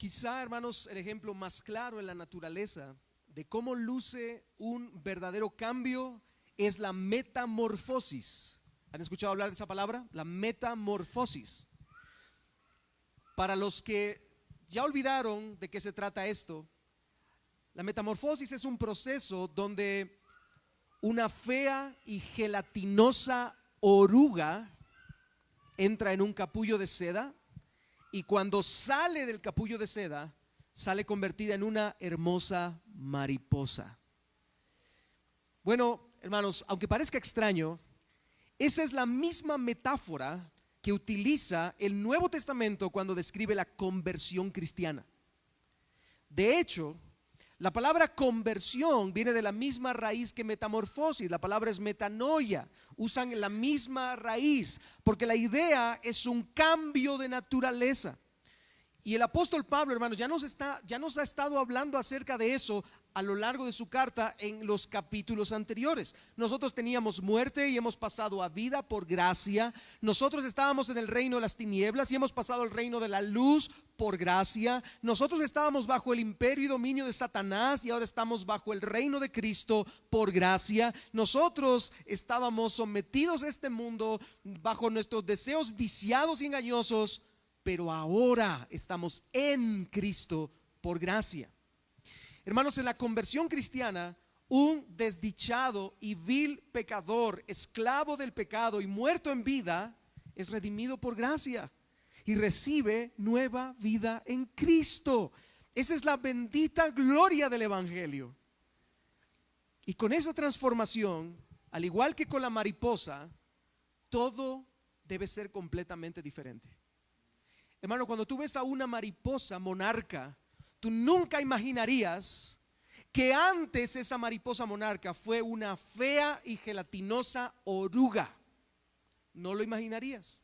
Quizá, hermanos, el ejemplo más claro en la naturaleza de cómo luce un verdadero cambio es la metamorfosis. ¿Han escuchado hablar de esa palabra? La metamorfosis. Para los que ya olvidaron de qué se trata esto, la metamorfosis es un proceso donde una fea y gelatinosa oruga entra en un capullo de seda y cuando sale del capullo de seda, sale convertida en una hermosa mariposa. Bueno, hermanos, aunque parezca extraño, esa es la misma metáfora que utiliza el Nuevo Testamento cuando describe la conversión cristiana. De hecho, la palabra conversión viene de la misma raíz que metamorfosis. La palabra es metanoia. Usan la misma raíz porque la idea es un cambio de naturaleza. Y el apóstol Pablo, hermanos, ya nos ha estado hablando acerca de eso a lo largo de su carta en los capítulos anteriores. Nosotros teníamos muerte y hemos pasado a vida por gracia. Nosotros estábamos en el reino de las tinieblas y hemos pasado al reino de la luz por gracia. Nosotros estábamos bajo el imperio y dominio de Satanás y ahora estamos bajo el reino de Cristo por gracia. Nosotros estábamos sometidos a este mundo bajo nuestros deseos viciados y engañosos, pero ahora estamos en Cristo por gracia. Hermanos, en la conversión cristiana, un desdichado y vil pecador, esclavo del pecado y muerto en vida, es redimido por gracia y recibe nueva vida en Cristo. Esa es la bendita gloria del evangelio. Y con esa transformación, al igual que con la mariposa, todo debe ser completamente diferente. Hermano, cuando tú ves a una mariposa monarca, tú nunca imaginarías que antes esa mariposa monarca fue una fea y gelatinosa oruga. No lo imaginarías.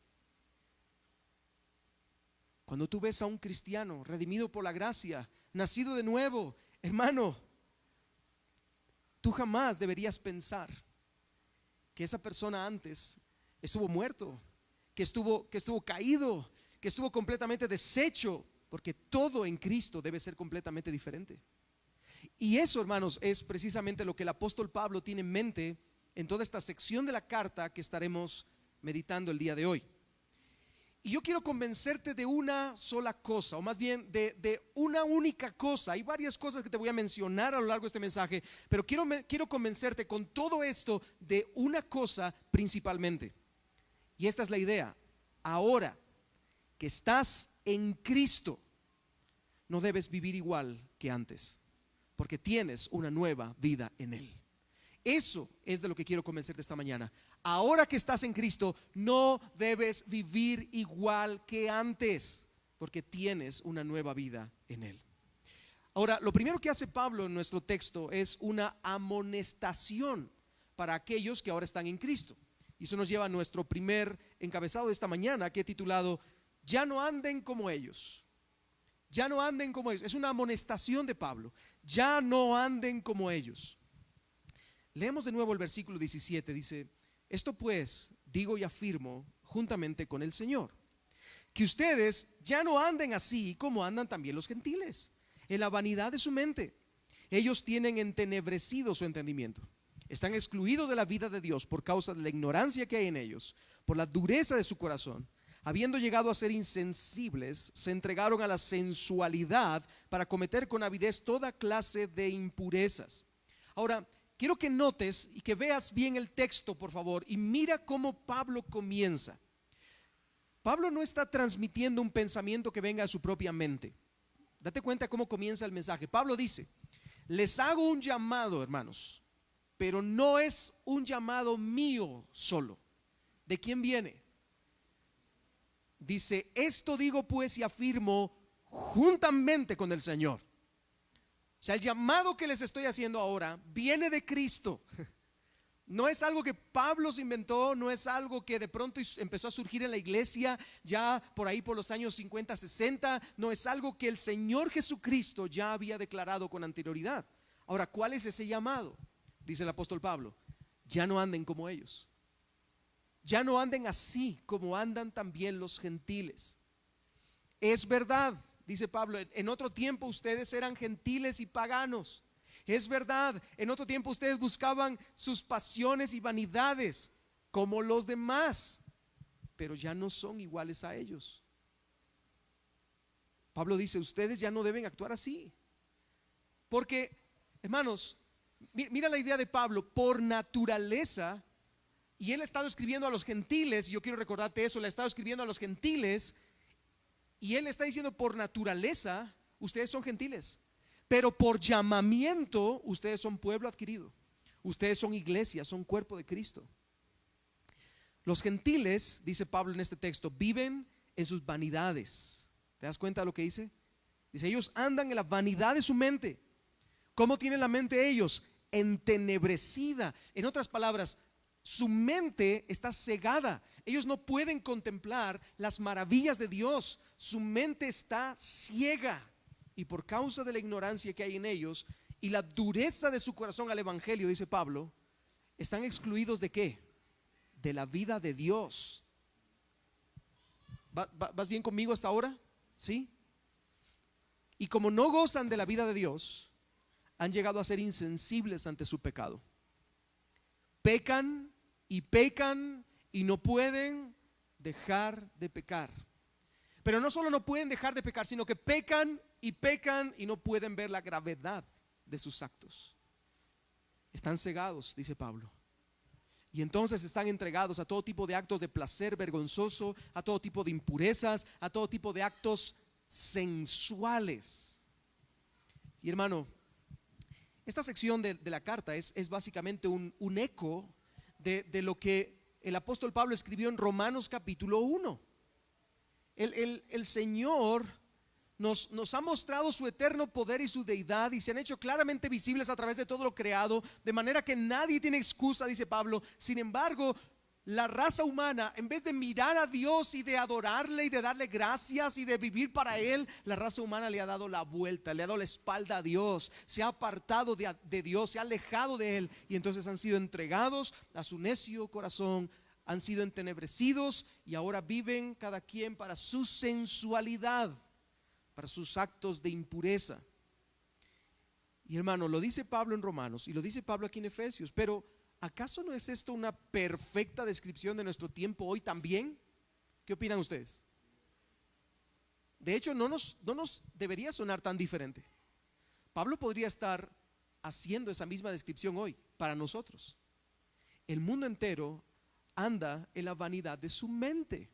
Cuando tú ves a un cristiano redimido por la gracia, nacido de nuevo, hermano, tú jamás deberías pensar que esa persona antes estuvo muerto, que estuvo caído, que estuvo completamente deshecho, porque todo en Cristo debe ser completamente diferente. Y eso, hermanos, es precisamente lo que el apóstol Pablo tiene en mente en toda esta sección de la carta que estaremos meditando el día de hoy. Y yo quiero convencerte de una sola cosa, o más bien de una única cosa. Hay varias cosas que te voy a mencionar a lo largo de este mensaje, pero quiero convencerte con todo esto de una cosa principalmente. Y esta es la idea. Ahora que estás en Cristo, no debes vivir igual que antes, porque tienes una nueva vida en Él. Eso es de lo que quiero convencerte esta mañana. Ahora que estás en Cristo, no debes vivir igual que antes, porque tienes una nueva vida en Él. Ahora, lo primero que hace Pablo en nuestro texto es una amonestación para aquellos que ahora están en Cristo. Y eso nos lleva a nuestro primer encabezado de esta mañana, que he titulado "Ya no anden como ellos". Ya no anden como ellos. Es una amonestación de Pablo. Ya no anden como ellos. Leemos de nuevo el versículo 17. Dice: esto pues digo y afirmo juntamente con el Señor, que ustedes ya no anden así como andan también los gentiles, en la vanidad de su mente. Ellos tienen entenebrecido su entendimiento. Están excluidos de la vida de Dios por causa de la ignorancia que hay en ellos, por la dureza de su corazón. Habiendo llegado a ser insensibles, se entregaron a la sensualidad para cometer con avidez toda clase de impurezas. Ahora, quiero que notes y que veas bien el texto, por favor, y mira cómo Pablo comienza. Pablo no está transmitiendo un pensamiento que venga de su propia mente. Date cuenta cómo comienza el mensaje. Pablo dice: les hago un llamado, hermanos, pero no es un llamado mío solo. ¿De quién viene? Dice: esto digo pues y afirmo juntamente con el Señor. O sea, el llamado que les estoy haciendo ahora viene de Cristo. No es algo que Pablo se inventó, no es algo que de pronto empezó a surgir en la iglesia ya por ahí por los años 50, 60. No, es algo que el Señor Jesucristo ya había declarado con anterioridad. Ahora, ¿cuál es ese llamado? Dice el apóstol Pablo: ya no anden como ellos. Ya no anden así como andan también los gentiles. Es verdad, dice Pablo, en otro tiempo ustedes eran gentiles y paganos. Es verdad, en otro tiempo ustedes buscaban sus pasiones y vanidades como los demás, pero ya no son iguales a ellos. Pablo dice, ustedes ya no deben actuar así. Porque, hermanos, mira la idea de Pablo, por naturaleza, y él ha estado escribiendo a los gentiles, y yo quiero recordarte eso, le ha estado escribiendo a los gentiles, y él está diciendo, por naturaleza, ustedes son gentiles, pero por llamamiento, ustedes son pueblo adquirido. Ustedes son iglesia, son cuerpo de Cristo. Los gentiles, dice Pablo en este texto, viven en sus vanidades. ¿Te das cuenta de lo que dice? Dice, ellos andan en la vanidad de su mente. ¿Cómo tienen la mente ellos? Entenebrecida. En otras palabras, su mente está cegada. Ellos no pueden contemplar las maravillas de Dios. Su mente está ciega. Y por causa de la ignorancia que hay en ellos y la dureza de su corazón al evangelio, dice Pablo, están excluidos ¿de qué? De la vida de Dios. ¿Vas bien conmigo hasta ahora? ¿Sí? Y como no gozan de la vida de Dios, han llegado a ser insensibles ante su pecado. Pecan y no pueden dejar de pecar. Pero no solo no pueden dejar de pecar, sino que pecan y no pueden ver la gravedad de sus actos. Están cegados, dice Pablo. Y entonces están entregados a todo tipo de actos de placer vergonzoso, a todo tipo de impurezas, a todo tipo de actos sensuales. Y hermano, esta sección de la carta es básicamente un eco de lo que el apóstol Pablo escribió en Romanos capítulo 1. El Señor nos ha mostrado su eterno poder y su deidad, y se han hecho claramente visibles a través de todo lo creado, de manera que nadie tiene excusa, dice Pablo. Sin embargo, la raza humana, en vez de mirar a Dios y de adorarle y de darle gracias y de vivir para Él, la raza humana le ha dado la vuelta, le ha dado la espalda a Dios, se ha apartado de Dios, se ha alejado de Él, y entonces han sido entregados a su necio corazón, han sido entenebrecidos y ahora viven cada quien para su sensualidad, para sus actos de impureza. Y hermano, lo dice Pablo en Romanos y lo dice Pablo aquí en Efesios, pero ¿acaso no es esto una perfecta descripción de nuestro tiempo hoy también? ¿Qué opinan ustedes? De hecho, no nos debería sonar tan diferente. Pablo podría estar haciendo esa misma descripción hoy para nosotros. El mundo entero anda en la vanidad de su mente.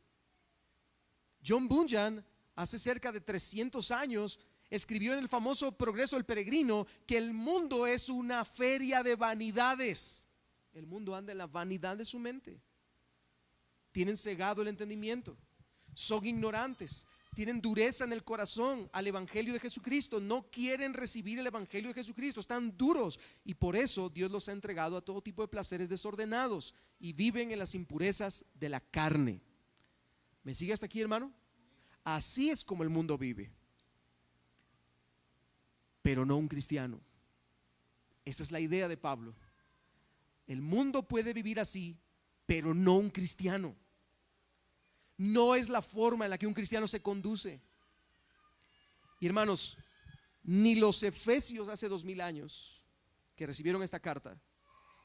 John Bunyan, hace cerca de 300 años, escribió en el famoso Progreso del Peregrino que el mundo es una feria de vanidades. El mundo anda en la vanidad de su mente. Tienen cegado el entendimiento, son ignorantes, tienen dureza en el corazón al evangelio de Jesucristo, no quieren recibir el evangelio de Jesucristo, están duros, y por eso Dios los ha entregado a todo tipo de placeres desordenados y viven en las impurezas de la carne. ¿Me sigue hasta aquí, hermano? Así es como el mundo vive, pero no un cristiano. Esa es la idea de Pablo. El mundo puede vivir así, pero no un cristiano. No es la forma en la que un cristiano se conduce. Y hermanos, ni los efesios hace 2000 años que recibieron esta carta,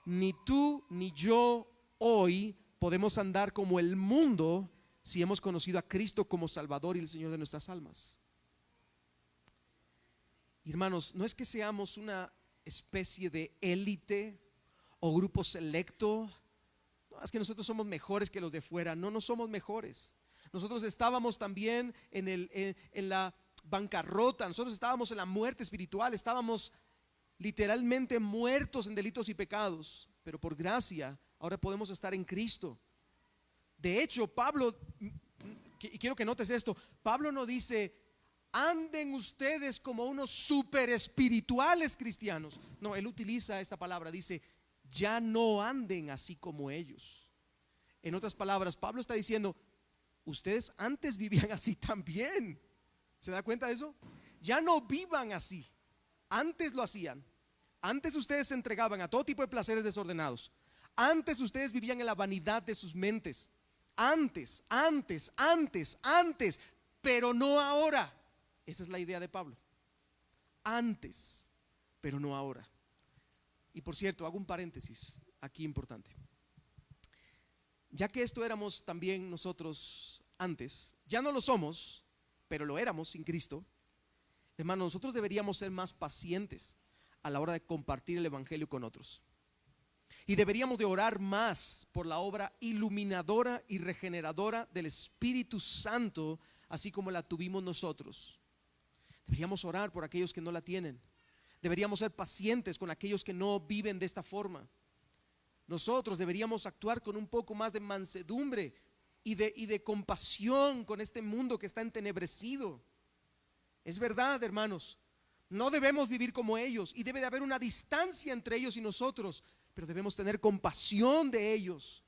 ni tú ni yo hoy podemos andar como el mundo si hemos conocido a Cristo como Salvador y el Señor de nuestras almas. Y hermanos, no es que seamos una especie de élite o grupo selecto. No, es que nosotros somos mejores que los de fuera. No, no somos mejores. Nosotros estábamos también en la bancarrota. Nosotros estábamos en la muerte espiritual. Estábamos literalmente muertos en delitos y pecados. Pero por gracia ahora podemos estar en Cristo. De hecho, Pablo, y quiero que notes esto, Pablo no dice anden ustedes como unos super espirituales cristianos. No, él utiliza esta palabra, dice ya no anden así como ellos. En otras palabras, Pablo está diciendo ustedes antes vivían así también. ¿Se da cuenta de eso? Ya no vivan así. Antes lo hacían. Antes ustedes se entregaban a todo tipo de placeres desordenados. Antes ustedes vivían en la vanidad de sus mentes. Antes, pero no ahora. Esa es la idea de Pablo. Antes, pero no ahora. Y por cierto, hago un paréntesis aquí importante. Ya que esto éramos también nosotros antes, ya no lo somos, pero lo éramos sin Cristo. Hermanos, nosotros deberíamos ser más pacientes a la hora de compartir el evangelio con otros. Y deberíamos de orar más por la obra iluminadora y regeneradora del Espíritu Santo, así como la tuvimos nosotros. Deberíamos orar por aquellos que no la tienen. Deberíamos ser pacientes con aquellos que no viven de esta forma. Nosotros deberíamos actuar con un poco más de mansedumbre y de compasión con este mundo que está entenebrecido. Es verdad, hermanos, no debemos vivir como ellos y debe de haber una distancia entre ellos y nosotros, pero debemos tener compasión de ellos.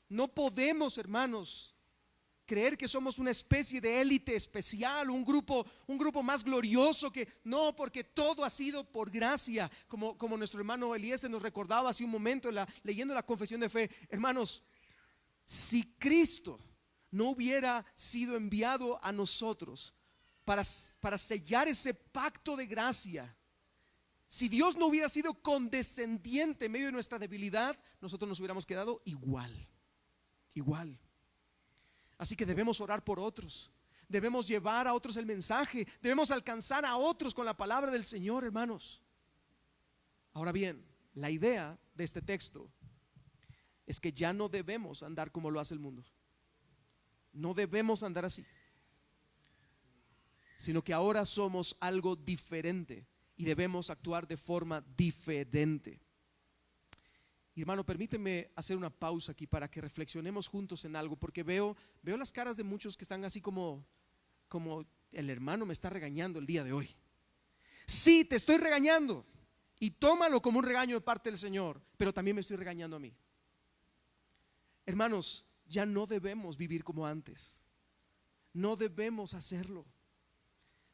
No podemos, hermanos, creer que somos una especie de élite especial, un grupo más glorioso que no, porque todo ha sido por gracia, como nuestro hermano Eliezer nos recordaba hace un momento leyendo la confesión de fe. Hermanos, si Cristo no hubiera sido enviado a nosotros para sellar ese pacto de gracia, si Dios no hubiera sido condescendiente en medio de nuestra debilidad, nosotros nos hubiéramos quedado igual. Así que debemos orar por otros, debemos llevar a otros el mensaje, debemos alcanzar a otros con la palabra del Señor, hermanos. Ahora bien, la idea de este texto es que ya no debemos andar como lo hace el mundo. No debemos andar así, sino que ahora somos algo diferente y debemos actuar de forma diferente. Y hermano, permíteme hacer una pausa aquí para que reflexionemos juntos en algo, porque veo las caras de muchos que están así como el hermano me está regañando el día de hoy. Sí, te estoy regañando y tómalo como un regaño de parte del Señor, pero también me estoy regañando a mí. Hermanos, ya no debemos vivir como antes. No debemos hacerlo.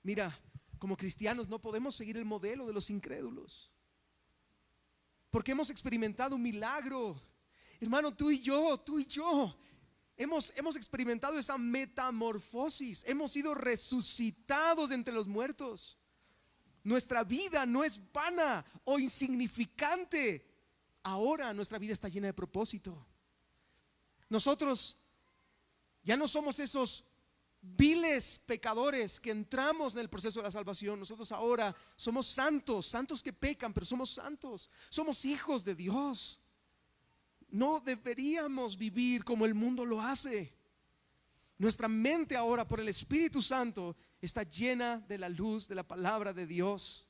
Mira, como cristianos no podemos seguir el modelo de los incrédulos, porque hemos experimentado un milagro. Hermano, tú y yo hemos experimentado esa metamorfosis. Hemos sido resucitados de entre los muertos. Nuestra vida no es vana o insignificante. Ahora nuestra vida está llena de propósito. Nosotros ya no somos esos viles pecadores que entramos en el proceso de la salvación. Nosotros ahora somos santos que pecan, pero somos santos. Somos hijos de Dios. No deberíamos vivir como el mundo lo hace. Nuestra mente ahora, por el Espíritu Santo, está llena de la luz de la palabra de Dios,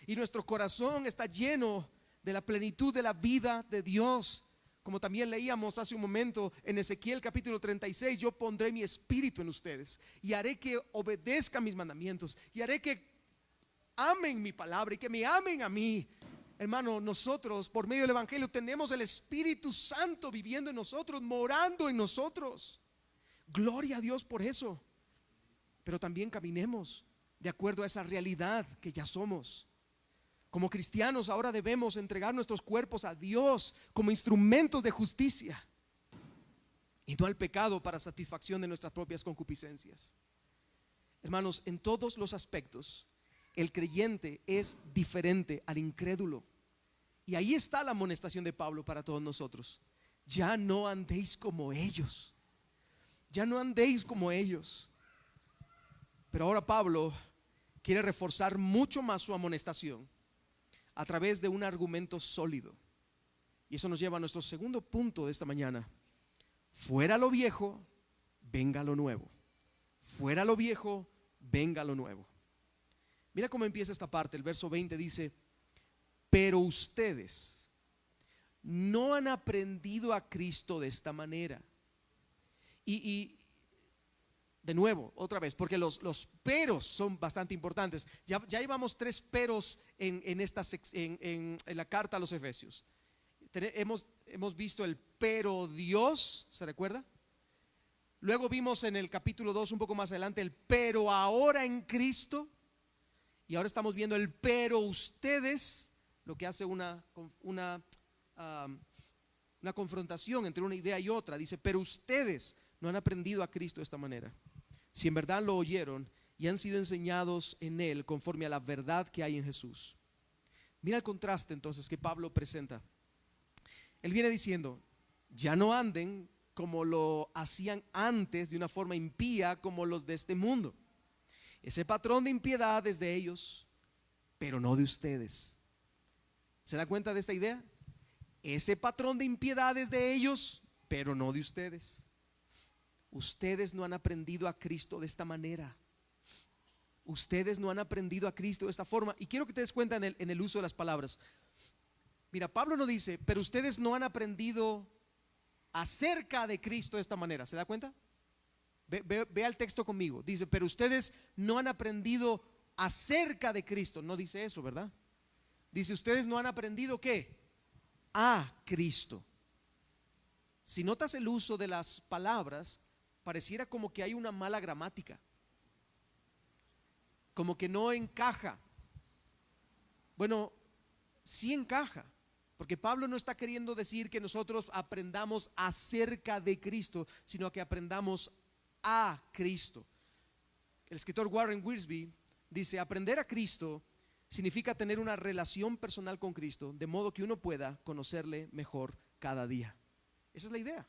y nuestro corazón está lleno de la plenitud de la vida de Dios. Como también leíamos hace un momento en Ezequiel capítulo 36, yo pondré mi espíritu en ustedes y haré que obedezcan mis mandamientos y haré que amen mi palabra y que me amen a mí. Hermano, nosotros por medio del evangelio tenemos el Espíritu Santo viviendo en nosotros, morando en nosotros. Gloria a Dios por eso. Pero también caminemos de acuerdo a esa realidad que ya somos. Como cristianos ahora debemos entregar nuestros cuerpos a Dios como instrumentos de justicia y no al pecado para satisfacción de nuestras propias concupiscencias. Hermanos, en todos los aspectos el creyente es diferente al incrédulo, y ahí está la amonestación de Pablo para todos nosotros. Ya no andéis como ellos. Ya no andéis como ellos. Pero ahora Pablo quiere reforzar mucho más su amonestación a través de un argumento sólido. Y eso nos lleva a nuestro segundo punto de esta mañana. Fuera lo viejo, venga lo nuevo. Fuera lo viejo, venga lo nuevo. Mira cómo empieza esta parte. El verso 20 dice: pero ustedes no han aprendido a Cristo de esta manera. Y de nuevo, otra vez, porque los peros son bastante importantes. Ya llevamos 3 peros en la carta a los Efesios. Hemos visto el pero Dios, ¿se recuerda? Luego vimos en el capítulo 2 un poco más adelante el pero ahora en Cristo. Y ahora estamos viendo el pero ustedes, lo que hace una confrontación entre una idea y otra. Dice: pero ustedes no han aprendido a Cristo de esta manera. Si en verdad lo oyeron y han sido enseñados en Él conforme a la verdad que hay en Jesús. Mira el contraste entonces que Pablo presenta. Él viene diciendo, ya no anden como lo hacían antes de una forma impía como los de este mundo. Ese patrón de impiedad es de ellos, pero no de ustedes. ¿Se da cuenta de esta idea? Ese patrón de impiedad es de ellos, pero no de ustedes. Ustedes no han aprendido a Cristo de esta manera. Ustedes no han aprendido a Cristo de esta forma. Y quiero que te des cuenta en el uso de las palabras. Mira, Pablo no dice, pero ustedes no han aprendido acerca de Cristo de esta manera. ¿Se da cuenta? Ve al texto conmigo. Dice, pero ustedes no han aprendido acerca de Cristo. No dice eso, ¿verdad? Dice, ustedes no han aprendido ¿qué? A Cristo. Si notas el uso de las palabras, pareciera como que hay una mala gramática, como que no encaja. Bueno, sí encaja, porque Pablo no está queriendo decir que nosotros aprendamos acerca de Cristo, sino que aprendamos a Cristo. El escritor Warren Wiersbe dice, aprender a Cristo significa tener una relación personal con Cristo, de modo que uno pueda conocerle mejor cada día. Esa es la idea.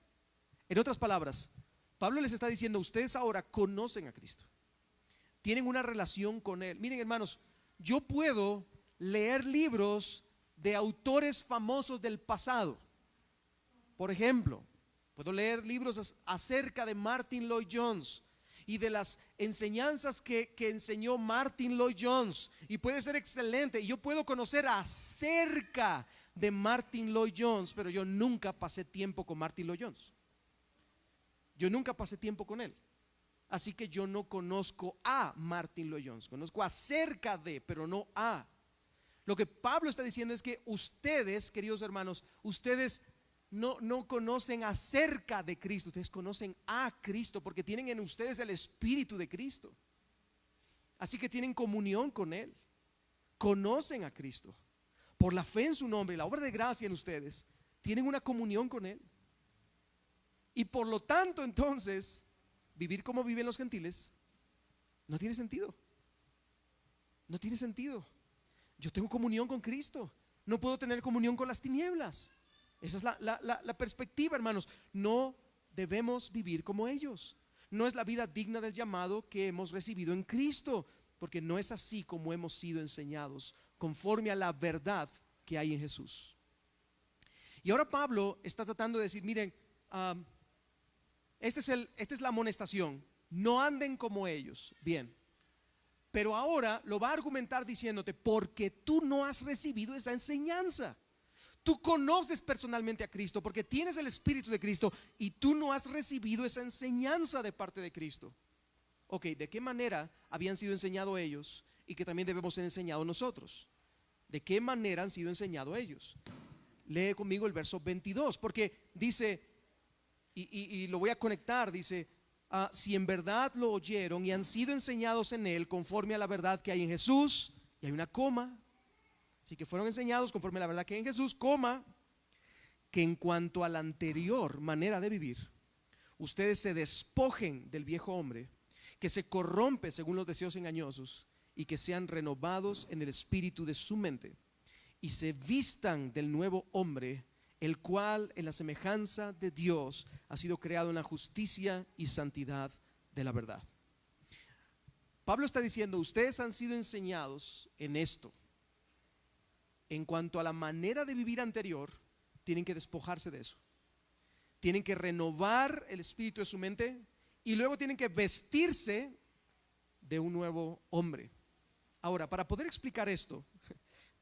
En otras palabras, Pablo les está diciendo, ustedes ahora conocen a Cristo, tienen una relación con Él. Miren, hermanos, yo puedo leer libros de autores famosos del pasado. Por ejemplo, puedo leer libros acerca de Martyn Lloyd-Jones y de las enseñanzas que enseñó Martyn Lloyd-Jones, y puede ser excelente, y yo puedo conocer acerca de Martyn Lloyd-Jones, pero yo nunca pasé tiempo con Martyn Lloyd-Jones. Yo nunca pasé tiempo con él. Así que yo no conozco a Martyn Lloyd-Jones, conozco acerca de, pero no a. Lo que Pablo está diciendo es que ustedes, queridos hermanos, ustedes no conocen acerca de Cristo, ustedes conocen a Cristo, porque tienen en ustedes el Espíritu de Cristo. Así que tienen comunión con Él, conocen a Cristo. Por la fe en su nombre y la obra de gracia en ustedes, tienen una comunión con Él. Y por lo tanto, entonces, vivir como viven los gentiles no tiene sentido. No tiene sentido. Yo tengo comunión con Cristo, no puedo tener comunión con las tinieblas. Esa es la perspectiva, hermanos. No debemos vivir como ellos. No es la vida digna del llamado que hemos recibido en Cristo, porque no es así como hemos sido enseñados, conforme a la verdad que hay en Jesús. Y ahora Pablo está tratando de decir, miren, esta es la amonestación, no anden como ellos. Bien, pero ahora lo va a argumentar diciéndote, porque tú no has recibido esa enseñanza. Tú conoces personalmente a Cristo porque tienes el Espíritu de Cristo, y tú no has recibido esa enseñanza de parte de Cristo. Ok, ¿de qué manera habían sido enseñados ellos y que también debemos ser enseñados nosotros? ¿De qué manera han sido enseñados ellos? Lee conmigo el verso 22, porque dice, y lo voy a conectar, dice, si en verdad lo oyeron y han sido enseñados en Él conforme a la verdad que hay en Jesús, y hay una coma, así que fueron enseñados conforme a la verdad que hay en Jesús, coma, que en cuanto a la anterior manera de vivir, ustedes se despojen del viejo hombre, que se corrompe según los deseos engañosos, y que sean renovados en el espíritu de su mente, y se vistan del nuevo hombre, el cual en la semejanza de Dios ha sido creado en la justicia y santidad de la verdad. Pablo está diciendo, ustedes han sido enseñados en esto. En cuanto a la manera de vivir anterior, tienen que despojarse de eso. Tienen que renovar el espíritu de su mente, y luego tienen que vestirse de un nuevo hombre. Ahora, para poder explicar esto,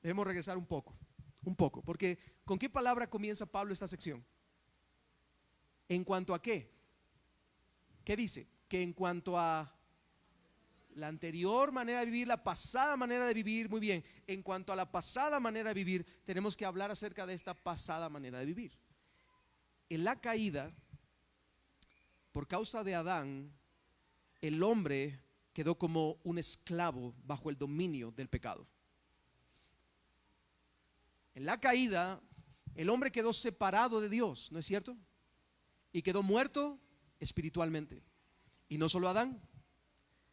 debemos regresar un poco, porque ¿con qué palabra comienza Pablo esta sección? ¿En cuanto a qué? ¿Qué dice? Que en cuanto a la anterior manera de vivir, la pasada manera de vivir, muy bien. En cuanto a la pasada manera de vivir, tenemos que hablar acerca de esta pasada manera de vivir. En la caída, por causa de Adán, el hombre quedó como un esclavo bajo el dominio del pecado. En la caída, el hombre quedó separado de Dios, ¿no es cierto? Y quedó muerto espiritualmente. Y no solo Adán,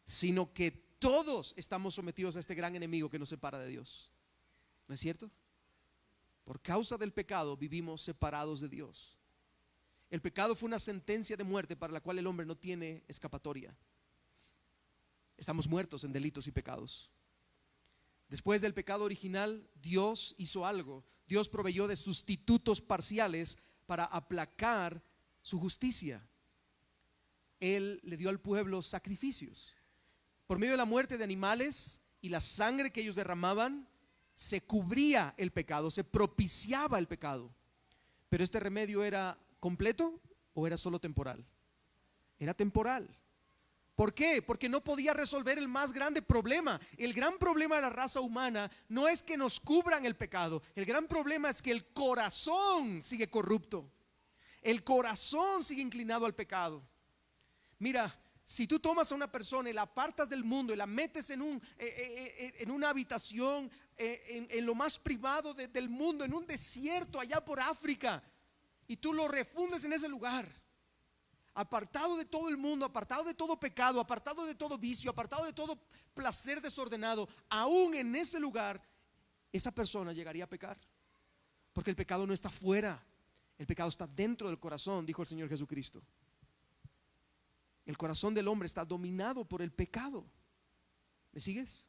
sino que todos estamos sometidos a este gran enemigo que nos separa de Dios. ¿No es cierto? Por causa del pecado vivimos separados de Dios. El pecado fue una sentencia de muerte para la cual el hombre no tiene escapatoria. Estamos muertos en delitos y pecados. Después del pecado original, Dios hizo algo. Dios proveyó de sustitutos parciales para aplacar su justicia. Él le dio al pueblo sacrificios. Por medio de la muerte de animales y la sangre que ellos derramaban, se cubría el pecado, se propiciaba el pecado. Pero este remedio ¿era completo o era solo temporal? Era temporal. ¿Por qué? Porque no podía resolver el más grande problema. El gran problema de la raza humana no es que nos cubran el pecado. El gran problema es que el corazón sigue corrupto. El corazón sigue inclinado al pecado. Mira, si tú tomas a una persona y la apartas del mundo y la metes en una habitación en lo más privado del mundo, en un desierto allá por África, y tú lo refundes en ese lugar, apartado de todo el mundo, apartado de todo pecado, apartado de todo vicio, apartado de todo placer desordenado, aún en ese lugar esa persona llegaría a pecar, porque el pecado no está fuera, el pecado está dentro del corazón, dijo el Señor Jesucristo. El corazón del hombre está dominado por el pecado. ¿Me sigues?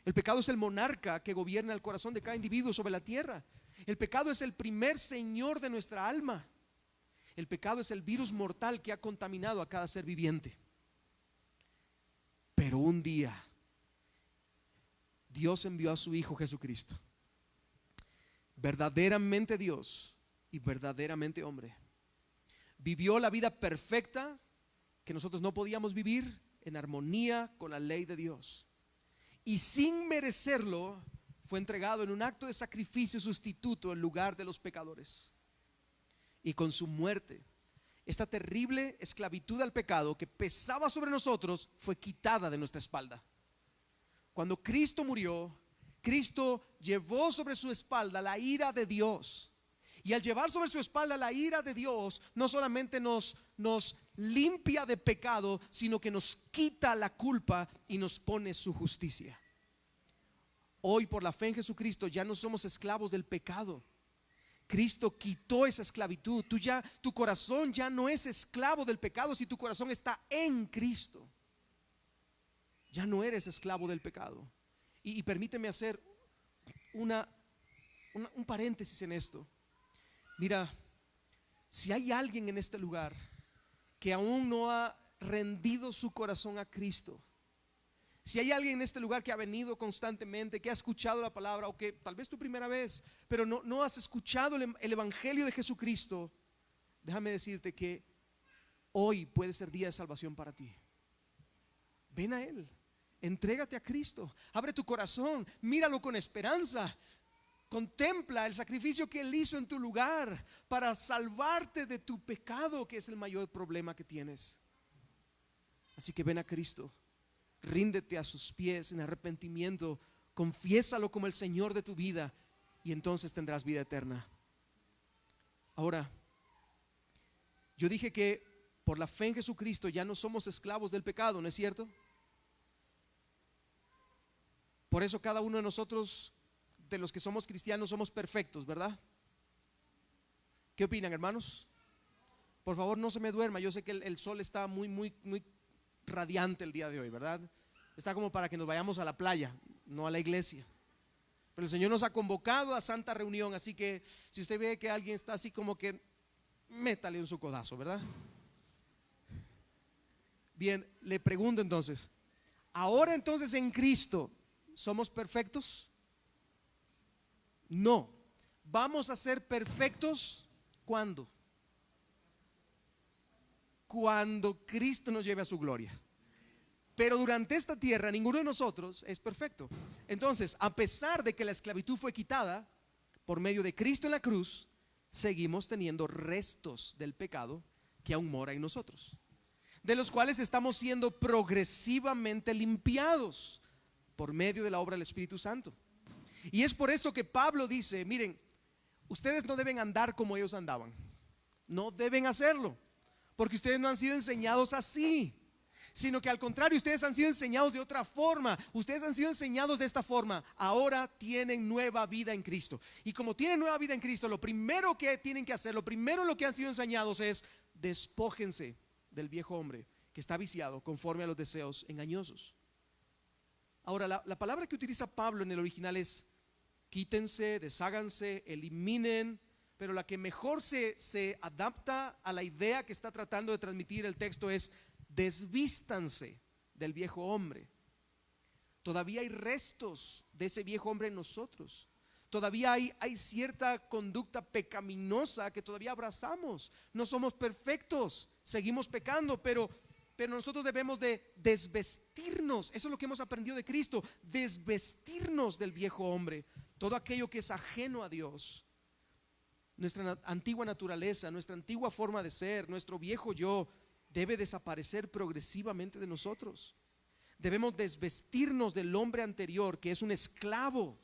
El pecado es el monarca que gobierna el corazón de cada individuo sobre la tierra. El pecado es el primer señor de nuestra alma. El pecado es el virus mortal que ha contaminado a cada ser viviente. Pero un día Dios envió a su Hijo Jesucristo, verdaderamente Dios y verdaderamente hombre. Vivió la vida perfecta que nosotros no podíamos vivir, en armonía con la ley de Dios, y sin merecerlo fue entregado en un acto de sacrificio sustituto en lugar de los pecadores. Y con su muerte, esta terrible esclavitud al pecado que pesaba sobre nosotros fue quitada de nuestra espalda. Cuando Cristo murió, Cristo llevó sobre su espalda la ira de Dios. Y al llevar sobre su espalda la ira de Dios, no solamente nos limpia de pecado, sino que nos quita la culpa y nos pone su justicia. Hoy, por la fe en Jesucristo, ya no somos esclavos del pecado. Cristo quitó esa esclavitud. Tu corazón ya no es esclavo del pecado si tu corazón está en Cristo. Ya no eres esclavo del pecado. Y permíteme hacer un paréntesis en esto. Mira, si hay alguien en este lugar que aún no ha rendido su corazón a Cristo, si hay alguien en este lugar que ha venido constantemente, que ha escuchado la palabra, o que tal vez tu primera vez, pero no has escuchado el evangelio de Jesucristo, déjame decirte que hoy puede ser día de salvación para ti. Ven a Él, entrégate a Cristo, abre tu corazón, míralo con esperanza. Contempla el sacrificio que Él hizo en tu lugar para salvarte de tu pecado, que es el mayor problema que tienes. Así que ven a Cristo, ríndete a sus pies en arrepentimiento, confiésalo como el Señor de tu vida y entonces tendrás vida eterna. Ahora, yo dije que por la fe en Jesucristo ya no somos esclavos del pecado, ¿no es cierto? Por eso cada uno de nosotros, de los que somos cristianos, somos perfectos, ¿verdad? ¿Qué opinan, hermanos? Por favor, no se me duerma. Yo sé que el sol está muy radiante el día de hoy, ¿verdad? Está como para que nos vayamos a la playa, no a la iglesia. Pero el Señor nos ha convocado a santa reunión, así que si usted ve que alguien está así como que, métale un su codazo, ¿verdad? Bien, le pregunto entonces, ahora entonces en Cristo, ¿somos perfectos? No. ¿Vamos a ser perfectos cuándo? Cuando Cristo nos lleve a su gloria. Pero durante esta tierra ninguno de nosotros es perfecto. Entonces, a pesar de que la esclavitud fue quitada por medio de Cristo en la cruz, seguimos teniendo restos del pecado que aún mora en nosotros, de los cuales estamos siendo progresivamente limpiados por medio de la obra del Espíritu Santo. Y es por eso que Pablo dice, miren, ustedes no deben andar como ellos andaban. No deben hacerlo, porque ustedes no han sido enseñados así, sino que al contrario, ustedes han sido enseñados de otra forma. Ustedes han sido enseñados de esta forma. Ahora tienen nueva vida en Cristo. Y como tienen nueva vida en Cristo, lo primero que tienen que hacer, lo primero en lo que han sido enseñados es: despójense del viejo hombre que está viciado conforme a los deseos engañosos. Ahora, la palabra que utiliza Pablo en el original es quítense, desháganse, eliminen, pero la que mejor se adapta a la idea que está tratando de transmitir el texto es: desvístanse del viejo hombre. Todavía hay restos de ese viejo hombre en nosotros. Todavía hay cierta conducta pecaminosa que todavía abrazamos. No somos perfectos, seguimos pecando, pero nosotros debemos de desvestirnos. Eso es lo que hemos aprendido de Cristo: desvestirnos del viejo hombre, todo aquello que es ajeno a Dios. Nuestra antigua naturaleza, nuestra antigua forma de ser, nuestro viejo yo debe desaparecer progresivamente de nosotros. Debemos desvestirnos del hombre anterior, que es un esclavo.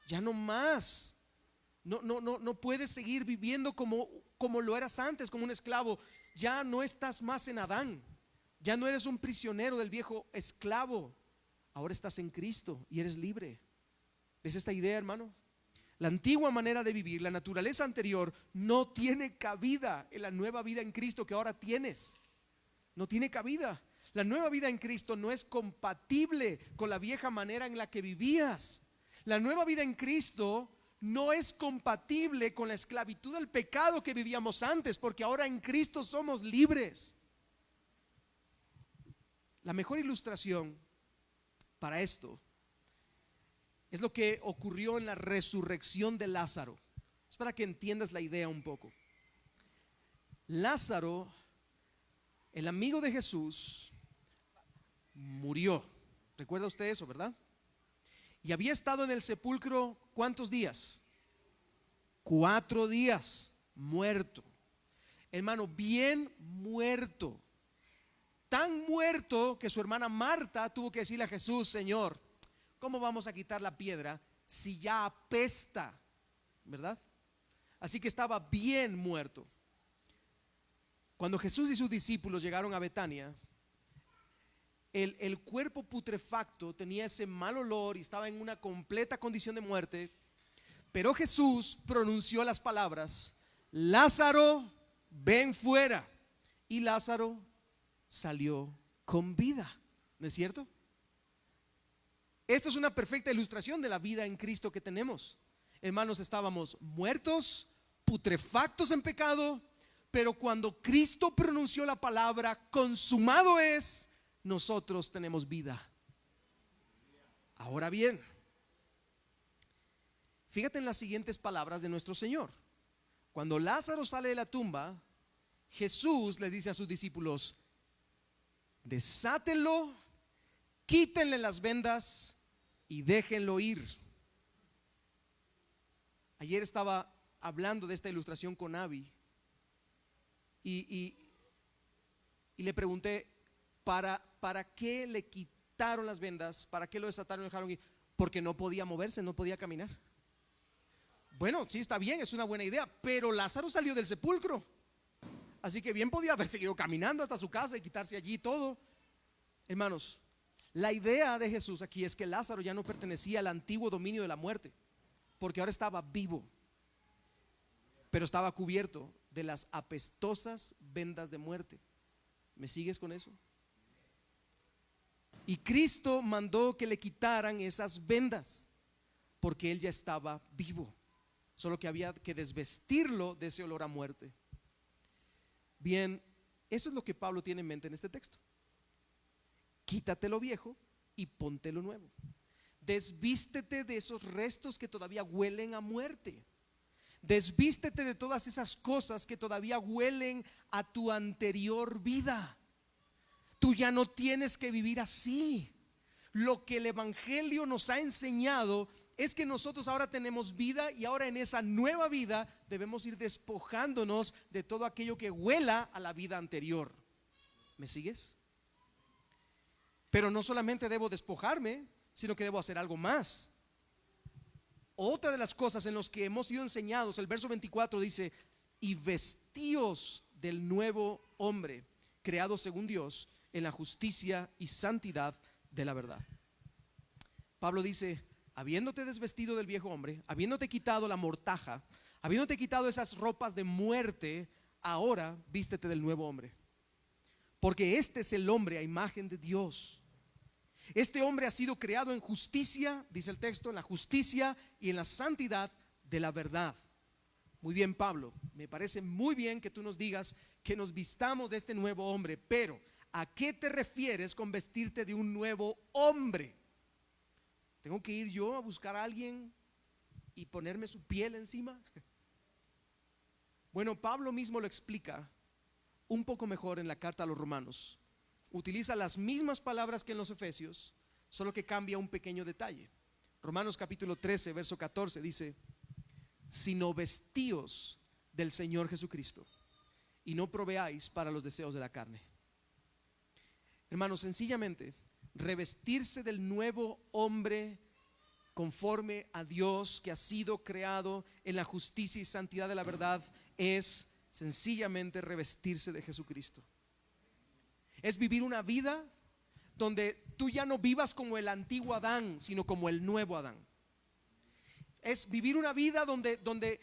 Ya no más. No puedes seguir viviendo como lo eras antes, como un esclavo. Ya no estás más en Adán. Ya no eres un prisionero del viejo esclavo. Ahora estás en Cristo y eres libre. ¿Ves esta idea, hermano? La antigua manera de vivir, la naturaleza anterior, no tiene cabida en la nueva vida en Cristo que ahora tienes. No tiene cabida. La nueva vida en Cristo no es compatible con la vieja manera en la que vivías. La nueva vida en Cristo no es compatible con la esclavitud del pecado que vivíamos antes, porque ahora en Cristo somos libres. La mejor ilustración para esto es lo que ocurrió en la resurrección de Lázaro. Es para que entiendas la idea un poco. Lázaro, el amigo de Jesús, murió. ¿Recuerda usted eso, verdad? Y había estado en el sepulcro ¿cuántos días? 4 días muerto. Hermano, bien muerto. Tan muerto que su hermana Marta tuvo que decirle a Jesús: Señor, ¿cómo vamos a quitar la piedra si ya apesta? ¿Verdad? Así que estaba bien muerto. Cuando Jesús y sus discípulos llegaron a Betania, el cuerpo putrefacto tenía ese mal olor y estaba en una completa condición de muerte. Pero Jesús pronunció las palabras: Lázaro, ven fuera. Y Lázaro salió con vida. ¿No es cierto? Esto es una perfecta ilustración de la vida en Cristo que tenemos. Hermanos, estábamos muertos, putrefactos en pecado, pero cuando Cristo pronunció la palabra consumado es, nosotros tenemos vida. Ahora bien, fíjate en las siguientes palabras de nuestro Señor. Cuando Lázaro sale de la tumba, Jesús le dice a sus discípulos: desátenlo, quítenle las vendas y déjenlo ir. Ayer estaba hablando de esta ilustración con Abby y le pregunté: ¿para qué le quitaron las vendas? ¿Para qué lo desataron y dejaron ir? Porque no podía moverse, no podía caminar. Bueno, sí, está bien, es una buena idea, pero Lázaro salió del sepulcro, así que bien podía haber seguido caminando hasta su casa y quitarse allí todo. Hermanos, la idea de Jesús aquí es que Lázaro ya no pertenecía al antiguo dominio de la muerte, porque ahora estaba vivo, pero estaba cubierto de las apestosas vendas de muerte. ¿Me sigues con eso? Y Cristo mandó que le quitaran esas vendas, porque él ya estaba vivo, solo que había que desvestirlo de ese olor a muerte. Bien, eso es lo que Pablo tiene en mente en este texto. Quítate lo viejo y ponte lo nuevo. Desvístete de esos restos que todavía huelen a muerte. Desvístete de todas esas cosas que todavía huelen a tu anterior vida. Tú ya no tienes que vivir así. Lo que el Evangelio nos ha enseñado es que nosotros ahora tenemos vida, y ahora en esa nueva vida debemos ir despojándonos de todo aquello que huela a la vida anterior. ¿Me sigues? Pero no solamente debo despojarme, sino que debo hacer algo más. Otra de las cosas en las que hemos sido enseñados, el verso 24 dice: y vestíos del nuevo hombre, creado según Dios, en la justicia y santidad de la verdad. Pablo dice, habiéndote desvestido del viejo hombre, habiéndote quitado la mortaja, habiéndote quitado esas ropas de muerte, ahora vístete del nuevo hombre. Porque este es el hombre a imagen de Dios. Este hombre ha sido creado en justicia, dice el texto, en la justicia y en la santidad de la verdad. Muy bien, Pablo, me parece muy bien que tú nos digas que nos vistamos de este nuevo hombre, pero ¿a qué te refieres con vestirte de un nuevo hombre? ¿Tengo que ir yo a buscar a alguien y ponerme su piel encima? Bueno, Pablo mismo lo explica un poco mejor en la carta a los Romanos. Utiliza las mismas palabras que en los Efesios, solo que cambia un pequeño detalle. Romanos capítulo 13, verso 14 dice: sino vestíos del Señor Jesucristo y no proveáis para los deseos de la carne. Hermanos, sencillamente revestirse del nuevo hombre conforme a Dios, que ha sido creado en la justicia y santidad de la verdad, es sencillamente revestirse de Jesucristo. Es vivir una vida donde tú ya no vivas como el antiguo Adán, sino como el nuevo Adán. Es vivir una vida donde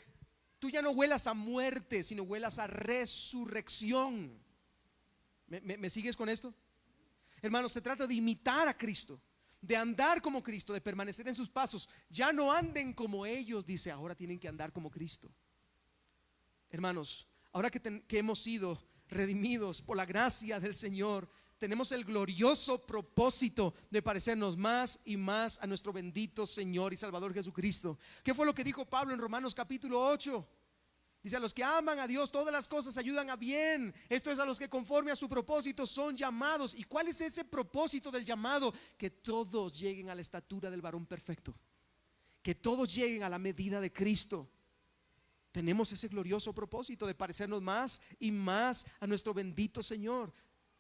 tú ya no huelas a muerte, sino huelas a resurrección. ¿Me sigues con esto? Hermanos, se trata de imitar a Cristo, de andar como Cristo, de permanecer en sus pasos. Ya no anden como ellos, dice, ahora tienen que andar como Cristo. Hermanos, ahora que hemos sido redimidos por la gracia del Señor, tenemos el glorioso propósito de parecernos más y más a nuestro bendito Señor y Salvador Jesucristo. ¿Qué fue lo que dijo Pablo en Romanos capítulo 8? Dice: a los que aman a Dios todas las cosas ayudan a bien. Esto es, a los que conforme a su propósito son llamados. ¿Y cuál es ese propósito del llamado? Que todos lleguen a la estatura del varón perfecto, que todos lleguen a la medida de Cristo. Tenemos ese glorioso propósito de parecernos más y más a nuestro bendito Señor.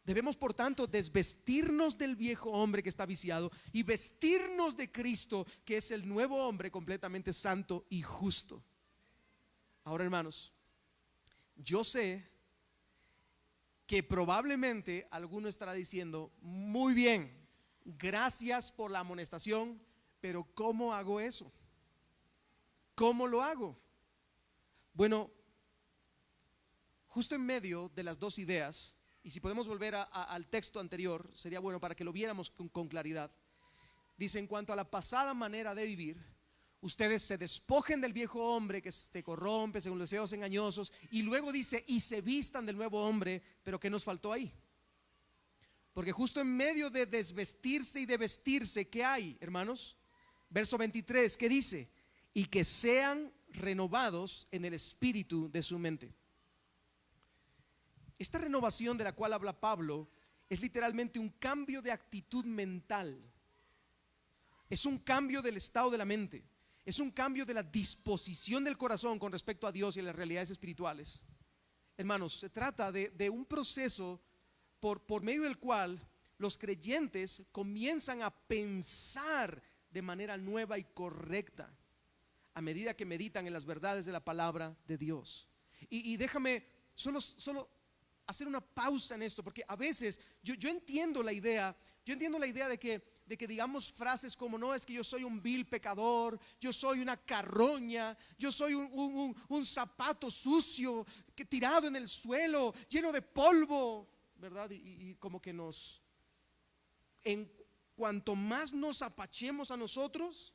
Debemos, por tanto, desvestirnos del viejo hombre que está viciado y vestirnos de Cristo, que es el nuevo hombre completamente santo y justo. Ahora, hermanos, yo sé que probablemente alguno estará diciendo: muy bien, gracias por la amonestación, pero ¿cómo hago eso? ¿Cómo lo hago? Bueno, justo en medio de las dos ideas, y si podemos volver al texto anterior, sería bueno para que lo viéramos con claridad. Dice: en cuanto a la pasada manera de vivir, ustedes se despojen del viejo hombre que se corrompe según los deseos engañosos, y luego dice: y se vistan del nuevo hombre. Pero ¿qué nos faltó ahí? Porque justo en medio de desvestirse y de vestirse, ¿qué hay, hermanos? Verso 23, ¿qué dice? Y que sean renovados en el espíritu de su mente. Esta renovación de la cual habla Pablo es literalmente un cambio de actitud mental. Es un cambio del estado de la mente. Es un cambio de la disposición del corazón con respecto a Dios y a las realidades espirituales. Hermanos, se trata de un proceso por medio del cual los creyentes comienzan a pensar de manera nueva y correcta a medida que meditan en las verdades de la palabra de Dios. Y déjame solo hacer una pausa en esto, porque a veces yo entiendo la idea de que digamos frases como: no, es que yo soy un vil pecador, yo soy una carroña, yo soy un zapato sucio que tirado en el suelo, lleno de polvo, ¿verdad? Y como que en cuanto más nos apachemos a nosotros,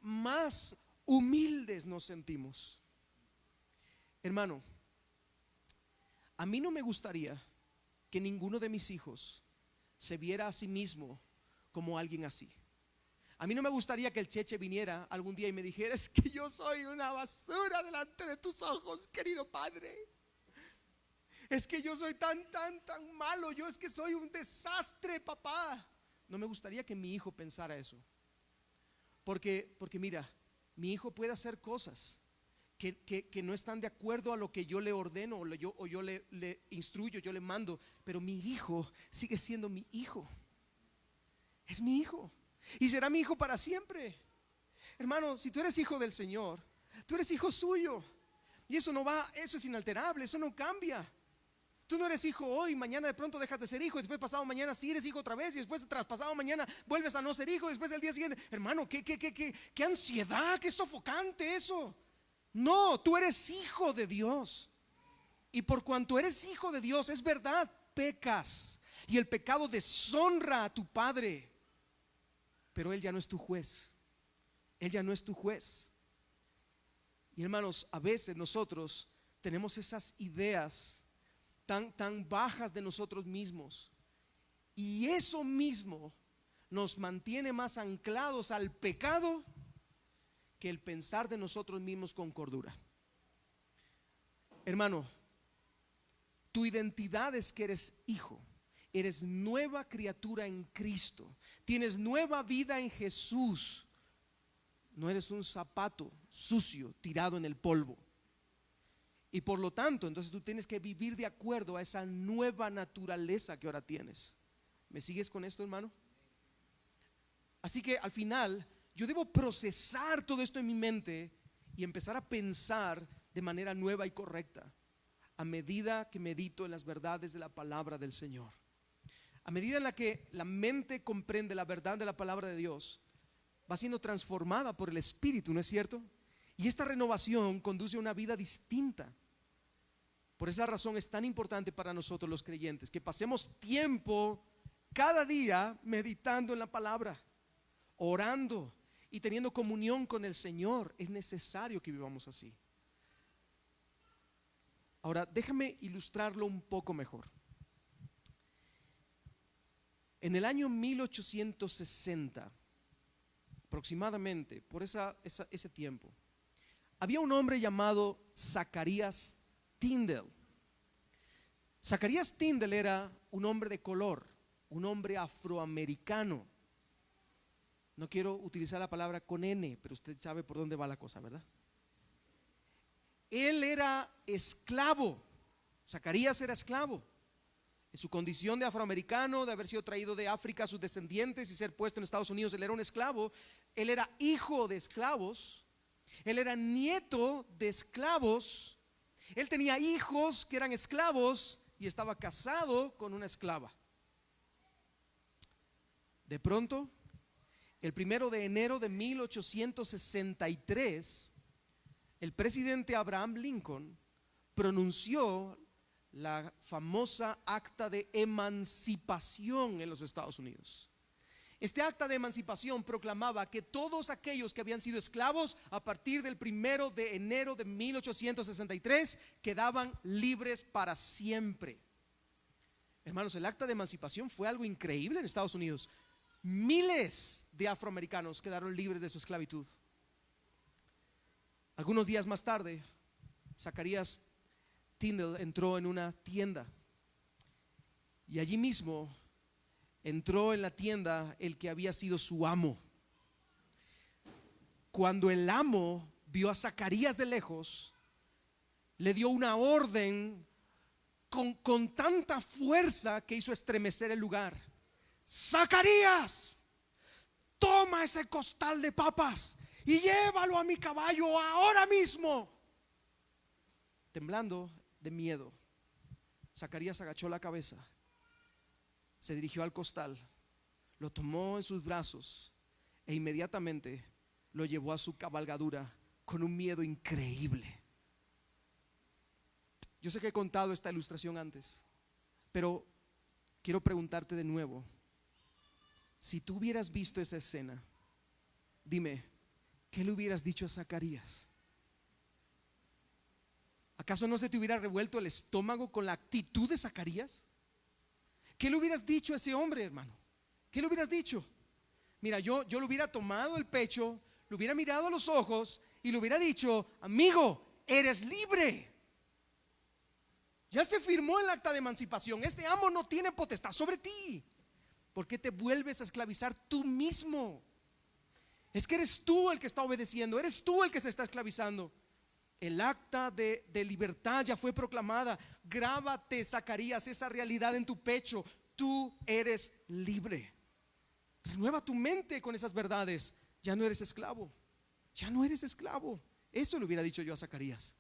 más humildes nos sentimos. Hermano, a mí no me gustaría que ninguno de mis hijos se viera a sí mismo como alguien así. A mí no me gustaría que el Cheche viniera algún día y me dijera: es que yo soy una basura delante de tus ojos, querido padre. Es que yo soy tan malo, yo es que soy un desastre, papá. No me gustaría que mi hijo pensara eso. Porque mira, mi hijo puede hacer cosas que no están de acuerdo a lo que yo le ordeno o yo le instruyo, yo le mando. Pero mi hijo sigue siendo mi hijo. Es mi hijo y será mi hijo para siempre. Hermano, si tú eres hijo del Señor, tú eres hijo suyo. Y eso no va, eso es inalterable, eso no cambia. Tú no eres hijo hoy, mañana de pronto dejas de ser hijo, y después pasado mañana sí eres hijo otra vez, y después tras pasado mañana vuelves a no ser hijo, y después el día siguiente. Hermano, qué ansiedad, qué sofocante eso. No, tú eres hijo de Dios. Y por cuanto eres hijo de Dios, es verdad, pecas. Y el pecado deshonra a tu padre. Pero Él ya no es tu juez. Él ya no es tu juez. Y hermanos, a veces nosotros tenemos esas ideas tan bajas de nosotros mismos. Y eso mismo nos mantiene más anclados al pecado que el pensar de nosotros mismos con cordura. Hermano, tu identidad es que eres hijo. Eres nueva criatura en Cristo. Tienes nueva vida en Jesús. No eres un zapato sucio tirado en el polvo. Y por lo tanto, entonces tú tienes que vivir de acuerdo a esa nueva naturaleza que ahora tienes. ¿Me sigues con esto, hermano? Así que al final yo debo procesar todo esto en mi mente y empezar a pensar de manera nueva y correcta a medida que medito en las verdades de la palabra del Señor. A medida en la que la mente comprende la verdad de la palabra de Dios, va siendo transformada por el Espíritu, ¿no es cierto? Y esta renovación conduce a una vida distinta. Por esa razón es tan importante para nosotros los creyentes que pasemos tiempo cada día meditando en la palabra, orando y teniendo comunión con el Señor. Es necesario que vivamos así. Ahora, déjame ilustrarlo un poco mejor. En el año 1860, aproximadamente, por ese tiempo, había un hombre llamado Zacarías Tyndale. Zacarías Tyndale era un hombre de color, un hombre afroamericano. No quiero utilizar la palabra con N, pero usted sabe por dónde va la cosa, ¿verdad? Él era esclavo. Zacarías era esclavo. En su condición de afroamericano, de haber sido traído de África a sus descendientes y ser puesto en Estados Unidos, él era un esclavo. Él era hijo de esclavos. Él era nieto de esclavos. Él tenía hijos que eran esclavos y estaba casado con una esclava. De pronto, el 1 de enero de 1863, el presidente Abraham Lincoln pronunció la famosa acta de emancipación en los Estados Unidos. Este acta de emancipación proclamaba que todos aquellos que habían sido esclavos a partir del 1 de enero de 1863 quedaban libres para siempre. Hermanos, el acta de emancipación fue algo increíble en Estados Unidos. Miles de afroamericanos quedaron libres de su esclavitud. Algunos días más tarde, Zacarías Tyndale entró en una tienda y allí mismo entró en la tienda el que había sido su amo. Cuando el amo vio a Zacarías de lejos, le dio una orden con tanta fuerza que hizo estremecer el lugar. Zacarías, toma ese costal de papas y llévalo a mi caballo ahora mismo. Temblando de miedo, Zacarías agachó la cabeza, se dirigió al costal, lo tomó en sus brazos e inmediatamente lo llevó a su cabalgadura con un miedo increíble. Yo sé que he contado esta ilustración antes, pero quiero preguntarte de nuevo: si tú hubieras visto esa escena, dime, ¿qué le hubieras dicho a Zacarías? ¿Acaso no se te hubiera revuelto el estómago con la actitud de Zacarías? ¿Qué le hubieras dicho a ese hombre, hermano? ¿Qué le hubieras dicho? Mira, yo le hubiera tomado el pecho, le hubiera mirado a los ojos y le hubiera dicho: amigo, eres libre. Ya se firmó el acta de emancipación. Este amo no tiene potestad sobre ti. ¿Por qué te vuelves a esclavizar tú mismo? Es que eres tú el que está obedeciendo, eres tú el que se está esclavizando. El acta de libertad ya fue proclamada. Grábate, Zacarías, esa realidad en tu pecho. Tú eres libre. Renueva tu mente con esas verdades. Ya no eres esclavo. Ya no eres esclavo. Eso le hubiera dicho yo a Zacarías.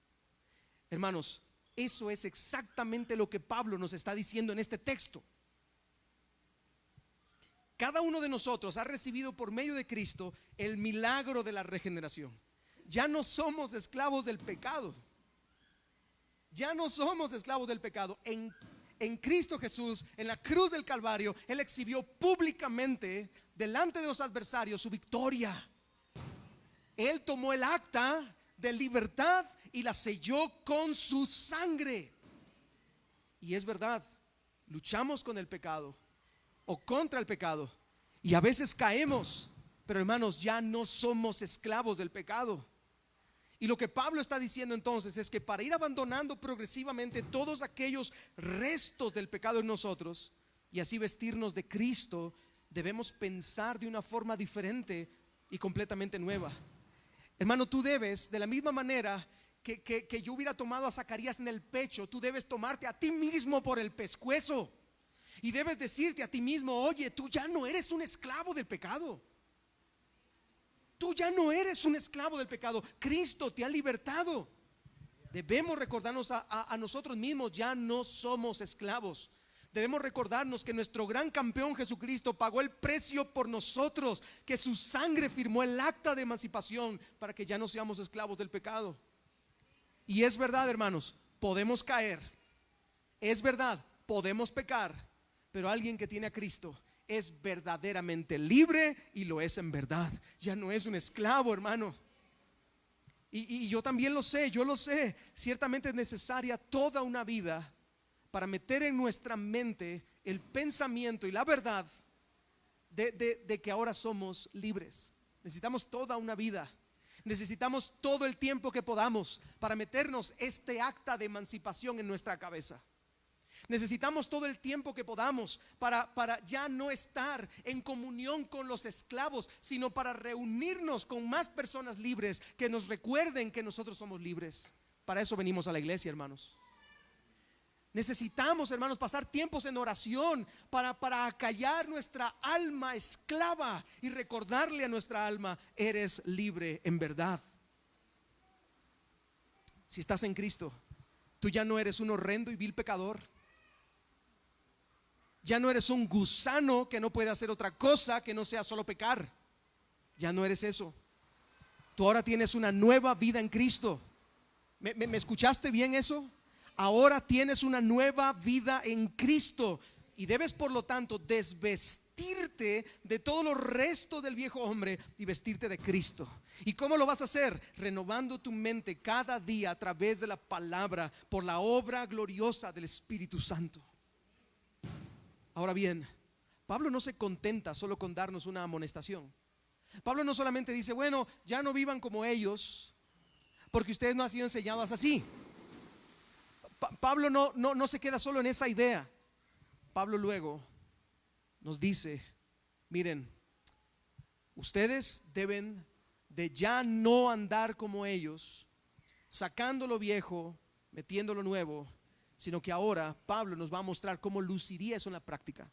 Hermanos, Eso es exactamente lo que Pablo nos está diciendo en este texto. Cada uno de nosotros ha recibido por medio de Cristo el milagro de la regeneración. Ya no somos esclavos del pecado. Ya no somos esclavos del pecado. En Cristo Jesús, en la cruz del Calvario, Él exhibió públicamente delante de los adversarios su victoria. Él tomó el acta de libertad y la selló con su sangre. Y es verdad, luchamos con el pecado o contra el pecado y a veces caemos, pero hermanos, ya no somos esclavos del pecado. Y lo que Pablo está diciendo entonces es que para ir abandonando progresivamente todos aquellos restos del pecado en nosotros y así vestirnos de Cristo, debemos pensar de una forma diferente y completamente nueva. Hermano, tú debes, de la misma manera que yo hubiera tomado a Zacarías en el pecho, tú debes tomarte a ti mismo por el pescuezo y debes decirte a ti mismo: oye, tú ya no eres un esclavo del pecado. Tú ya no eres un esclavo del pecado. Cristo te ha libertado. Debemos recordarnos a nosotros mismos: ya no somos esclavos. Debemos recordarnos que nuestro gran campeón Jesucristo pagó el precio por nosotros, que su sangre firmó el acta de emancipación para que ya no seamos esclavos del pecado. Y es verdad, hermanos, podemos caer. Es verdad, podemos pecar. Pero alguien que tiene a Cristo es verdaderamente libre y lo es en verdad. Ya no es un esclavo, hermano. Y yo también lo sé, yo lo sé. Ciertamente es necesaria toda una vida para meter en nuestra mente el pensamiento y la verdad de que ahora somos libres. Necesitamos toda una vida. Necesitamos todo el tiempo que podamos para meternos este acta de emancipación en nuestra cabeza. Necesitamos todo el tiempo que podamos para ya no estar en comunión con los esclavos, sino para reunirnos con más personas libres que nos recuerden que nosotros somos libres. Para eso venimos a la iglesia, hermanos. Necesitamos, hermanos, pasar tiempos en oración para acallar nuestra alma esclava y recordarle a nuestra alma: eres libre en verdad. Si estás en Cristo, tú ya no eres un horrendo y vil pecador. Ya no eres un gusano que no puede hacer otra cosa que no sea solo pecar. Ya no eres eso. Tú ahora tienes una nueva vida en Cristo. ¿Me escuchaste bien eso? Ahora tienes una nueva vida en Cristo y debes, por lo tanto, desvestirte de todo lo resto del viejo hombre y vestirte de Cristo. ¿Y cómo lo vas a hacer? Renovando tu mente cada día a través de la palabra, por la obra gloriosa del Espíritu Santo. Ahora bien, Pablo no se contenta solo con darnos una amonestación. Pablo no solamente dice: bueno, ya no vivan como ellos, porque ustedes no han sido enseñados así. Pablo no se queda solo en esa idea. Pablo luego nos dice: miren, ustedes deben de ya no andar como ellos, sacando lo viejo, metiendo lo nuevo, sino que ahora Pablo nos va a mostrar cómo luciría eso en la práctica.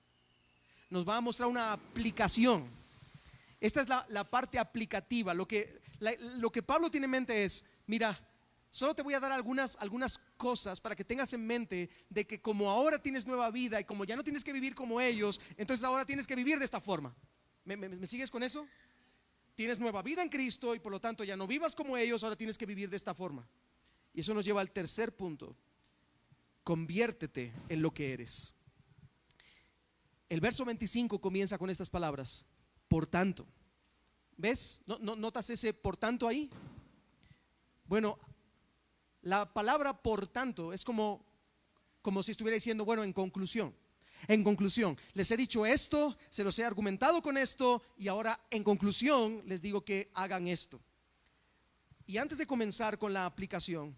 Nos va a mostrar una aplicación. Esta es la parte aplicativa. Lo que Pablo tiene en mente es: mira, solo te voy a dar algunas cosas para que tengas en mente de que como ahora tienes nueva vida y como ya no tienes que vivir como ellos, entonces ahora tienes que vivir de esta forma. ¿Me sigues con eso? Tienes nueva vida en Cristo y por lo tanto ya no vivas como ellos, ahora tienes que vivir de esta forma. Y eso nos lleva al tercer punto: conviértete en lo que eres. El verso 25 comienza con estas palabras: por tanto. ¿Ves? ¿Notas ese por tanto ahí? Bueno, la palabra por tanto es como si estuviera diciendo: bueno, en conclusión, les he dicho esto, se los he argumentado con esto y ahora en conclusión les digo que hagan esto. Y antes de comenzar con la aplicación,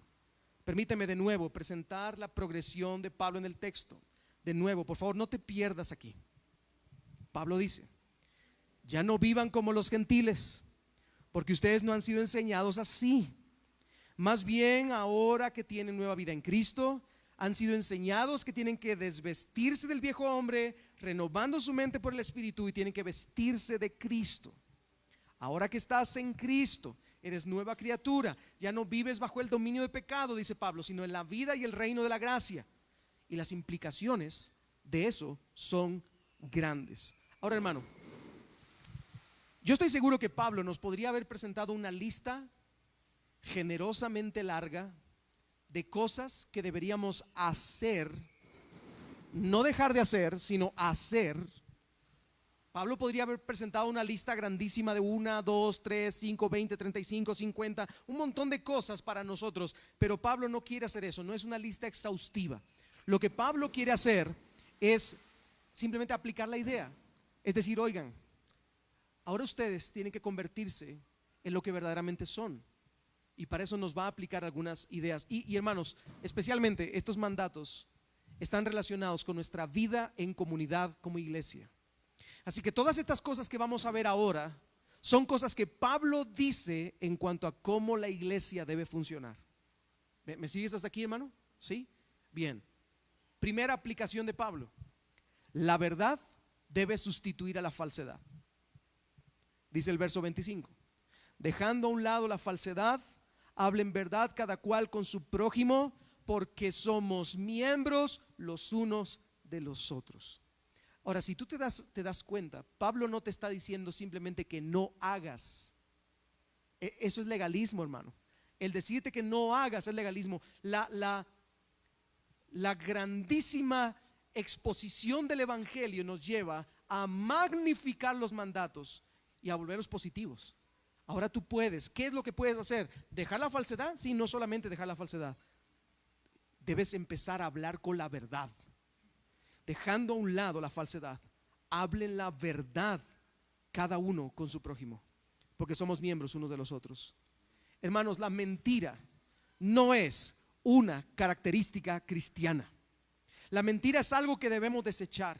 permíteme de nuevo presentar la progresión de Pablo en el texto. De nuevo, por favor, no te pierdas aquí. Pablo dice: ya no vivan como los gentiles, porque ustedes no han sido enseñados así. Más bien, ahora que tienen nueva vida en Cristo, han sido enseñados que tienen que desvestirse del viejo hombre, renovando su mente por el Espíritu, y tienen que vestirse de Cristo. Ahora que estás en Cristo, eres nueva criatura, ya no vives bajo el dominio de pecado, dice Pablo, sino en la vida y el reino de la gracia. Y las implicaciones de eso son grandes. Ahora, hermano, yo estoy seguro que Pablo nos podría haber presentado una lista generosamente larga de cosas que deberíamos hacer, no dejar de hacer, sino hacer. Pablo podría haber presentado una lista grandísima de 1, 2, 3, 5, 20, 35, 50, un montón de cosas para nosotros, pero Pablo no quiere hacer eso, no es una lista exhaustiva. Lo que Pablo quiere hacer es simplemente aplicar la idea, es decir, oigan, ahora ustedes tienen que convertirse en lo que verdaderamente son. Y para eso nos va a aplicar algunas ideas. Y hermanos, especialmente estos mandatos están relacionados con nuestra vida en comunidad como iglesia. Así que todas estas cosas que vamos a ver ahora son cosas que Pablo dice en cuanto a cómo la iglesia debe funcionar. ¿Me sigues hasta aquí, hermano? ¿Sí? Bien. Primera aplicación de Pablo. La verdad debe sustituir a la falsedad. Dice el verso 25. Dejando a un lado la falsedad, hablen verdad cada cual con su prójimo, porque somos miembros los unos de los otros. Ahora, si tú te das cuenta, Pablo no te está diciendo simplemente que no hagas. Eso es legalismo, hermano. El decirte que no hagas es legalismo. La grandísima exposición del evangelio nos lleva a magnificar los mandatos y a volverlos positivos. Ahora tú puedes, ¿qué es lo que puedes hacer? ¿Dejar la falsedad? Sí, no solamente dejar la falsedad. Debes empezar a hablar con la verdad. Dejando a un lado la falsedad, hablen la verdad cada uno con su prójimo, porque somos miembros unos de los otros. Hermanos, la mentira no es una característica cristiana. La mentira es algo que debemos desechar,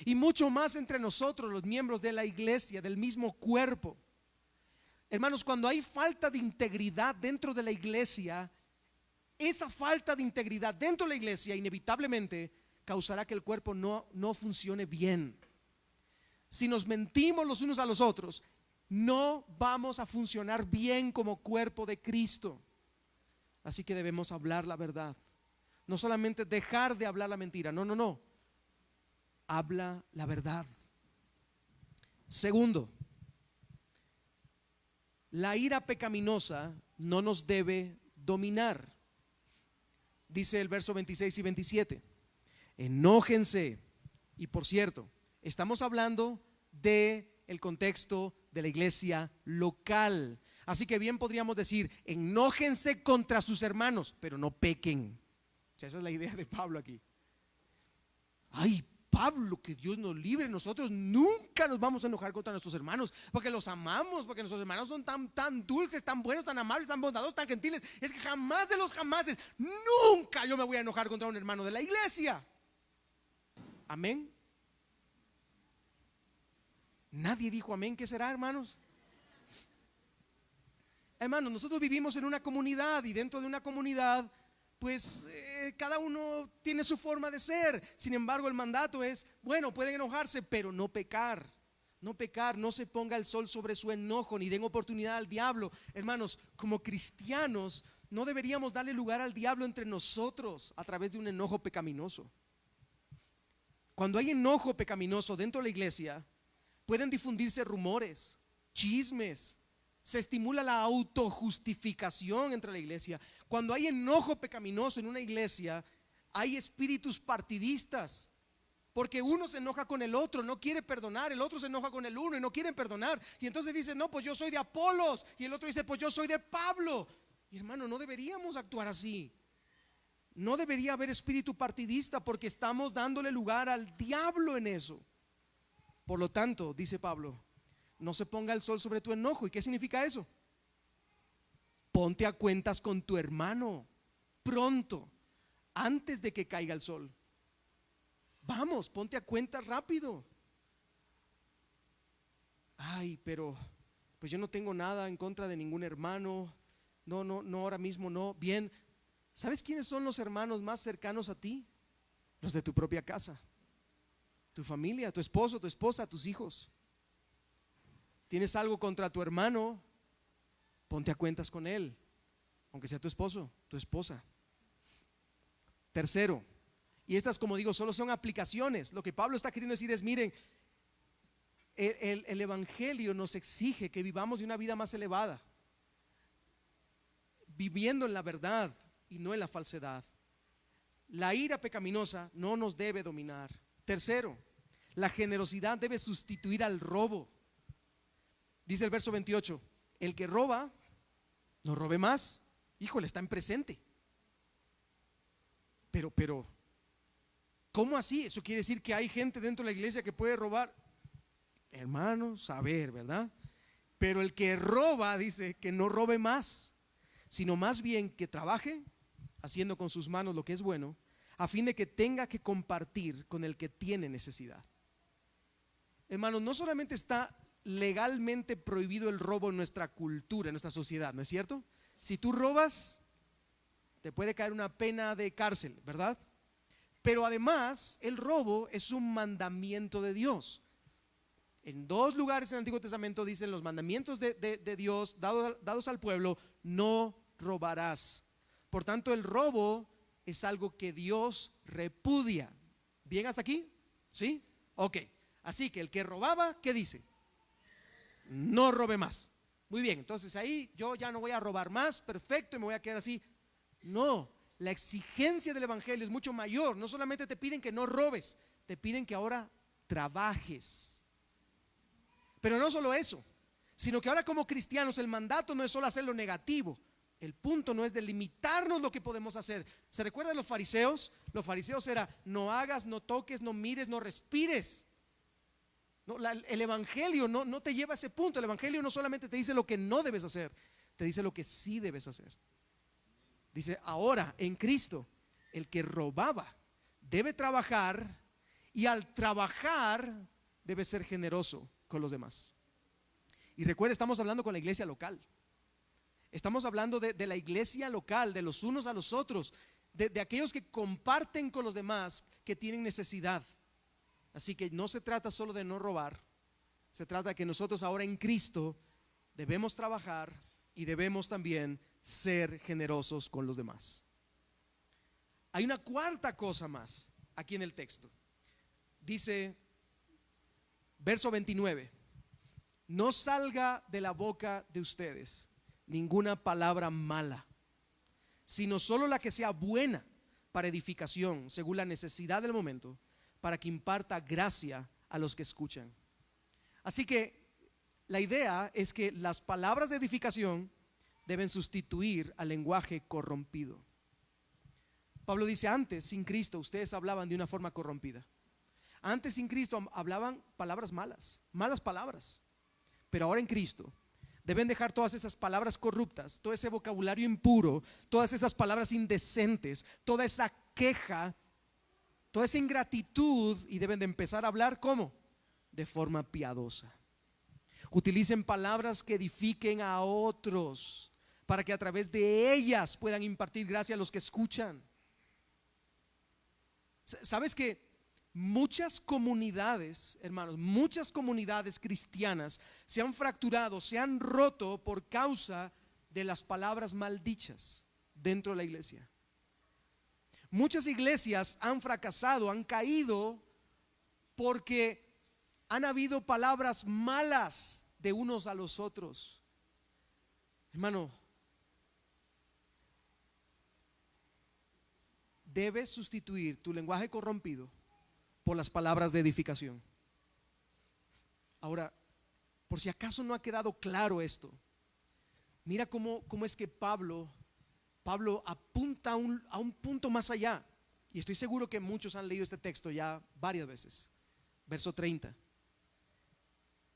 y mucho más entre nosotros, los miembros de la iglesia, del mismo cuerpo. Hermanos, cuando hay falta de integridad dentro de la iglesia, esa falta de integridad dentro de la iglesia inevitablemente causará que el cuerpo no funcione bien. Si nos mentimos los unos a los otros, no vamos a funcionar bien como cuerpo de Cristo. Así que debemos hablar la verdad. No solamente dejar de hablar la mentira, no. Habla la verdad. Segundo, la ira pecaminosa no nos debe dominar. Dice el verso 26 y 27. Enójense. Y por cierto, estamos hablando de el contexto de la iglesia local. Así que bien podríamos decir, enójense contra sus hermanos, pero no pequen. O sea, esa es la idea de Pablo aquí. Ay, Pablo, que Dios nos libre. Nosotros nunca nos vamos a enojar contra nuestros hermanos, porque los amamos, porque nuestros hermanos son tan dulces, tan buenos, tan amables, tan bondadosos, tan gentiles. Es que jamás de los jamases, nunca yo me voy a enojar contra un hermano de la iglesia. Amén. Nadie dijo amén. ¿Qué será, hermanos? Hermanos, nosotros vivimos en una comunidad, y dentro de una comunidad pues cada uno tiene su forma de ser. Sin embargo, el mandato es, bueno, pueden enojarse, pero no pecar. No pecar, no se ponga el sol sobre su enojo, ni den oportunidad al diablo. Hermanos, como cristianos no deberíamos darle lugar al diablo entre nosotros a través de un enojo pecaminoso. Cuando hay enojo pecaminoso dentro de la iglesia, pueden difundirse rumores, chismes. Se estimula la autojustificación entre la iglesia. Cuando hay enojo pecaminoso en una iglesia, hay espíritus partidistas, porque uno se enoja con el otro, no quiere perdonar, el otro se enoja con el uno y no quieren perdonar, y entonces dice, no, pues yo soy de Apolos, y el otro dice, pues yo soy de Pablo. Y hermano, no deberíamos actuar así. No debería haber espíritu partidista, porque estamos dándole lugar al diablo en eso. Por lo tanto, dice Pablo, no se ponga el sol sobre tu enojo. ¿Y qué significa eso? Ponte a cuentas con tu hermano pronto, antes de que caiga el sol. Vamos, ponte a cuentas rápido. Ay, pero pues yo no tengo nada en contra de ningún hermano. No, ahora mismo no. Bien, ¿sabes quiénes son los hermanos más cercanos a ti? Los de tu propia casa, tu familia, tu esposo, tu esposa, tus hijos. ¿Tienes algo contra tu hermano? ponte a cuentas con él, aunque sea tu esposo, tu esposa. Tercero, y estas, como digo, solo son aplicaciones. Lo que Pablo está queriendo decir es, miren, el evangelio nos exige que vivamos de una vida más elevada, viviendo en la verdad y no en la falsedad. La ira pecaminosa no nos debe dominar. Tercero, la generosidad debe sustituir al robo. Dice el verso 28, el que roba, no robe más. Híjole, está en presente. Pero, ¿cómo así? Eso quiere decir que hay gente dentro de la iglesia que puede robar. Hermanos, a ver, ¿verdad? Pero el que roba, dice que no robe más, sino más bien que trabaje haciendo con sus manos lo que es bueno, a fin de que tenga que compartir con el que tiene necesidad. Hermanos, no solamente está legalmente prohibido el robo en nuestra cultura, en nuestra sociedad, ¿no es cierto? Si tú robas, te puede caer una pena de cárcel, ¿verdad? Pero además, el robo es un mandamiento de Dios. En 2 lugares en el Antiguo Testamento dicen los mandamientos de Dios dados al pueblo: no robarás. Por tanto, el robo es algo que Dios repudia. ¿Bien hasta aquí? ¿Sí? Ok. Así que el que robaba, ¿qué dice? No robe más. Muy bien, entonces ahí yo ya no voy a robar más, perfecto, y me voy a quedar así. No, la exigencia del evangelio es mucho mayor. No solamente te piden que no robes, te piden que ahora trabajes. Pero no solo eso, sino que ahora como cristianos el mandato no es solo hacer lo negativo. El punto no es delimitarnos lo que podemos hacer. ¿Se recuerdan los fariseos? Los fariseos era: no hagas, no toques, no mires, no respires. No, el evangelio no te lleva a ese punto. El evangelio no solamente te dice lo que no debes hacer, te dice lo que sí debes hacer. Dice: ahora en Cristo, el que robaba debe trabajar, y al trabajar debe ser generoso con los demás. Y recuerda, estamos hablando con la iglesia local. Estamos hablando de la iglesia local, de los unos a los otros, de aquellos que comparten con los demás que tienen necesidad. Así que no se trata solo de no robar, se trata de que nosotros ahora en Cristo debemos trabajar y debemos también ser generosos con los demás. Hay una cuarta cosa más aquí en el texto. Dice, verso 29, no salga de la boca de ustedes ninguna palabra mala, sino solo la que sea buena para edificación, según la necesidad del momento, para que imparta gracia a los que escuchan. Así que la idea es que las palabras de edificación deben sustituir al lenguaje corrompido. Pablo dice: antes, sin Cristo, ustedes hablaban de una forma corrompida. Antes, sin Cristo, hablaban palabras malas palabras. Pero ahora en Cristo deben dejar todas esas palabras corruptas, todo ese vocabulario impuro, todas esas palabras indecentes, toda esa queja, toda esa ingratitud, y deben de empezar a hablar ¿cómo? De forma piadosa. Utilicen palabras que edifiquen a otros, para que a través de ellas puedan impartir gracia a los que escuchan. ¿Sabes que muchas comunidades, hermanos, muchas comunidades cristianas se han fracturado, se han roto por causa de las palabras maldichas dentro de la iglesia? Muchas iglesias han fracasado, han caído porque han habido palabras malas de unos a los otros. Hermano, debes sustituir tu lenguaje corrompido por las palabras de edificación. Ahora, por si acaso no ha quedado claro esto, mira cómo es que Pablo apunta a un punto más allá. Y estoy seguro que muchos han leído este texto ya varias veces. Verso 30.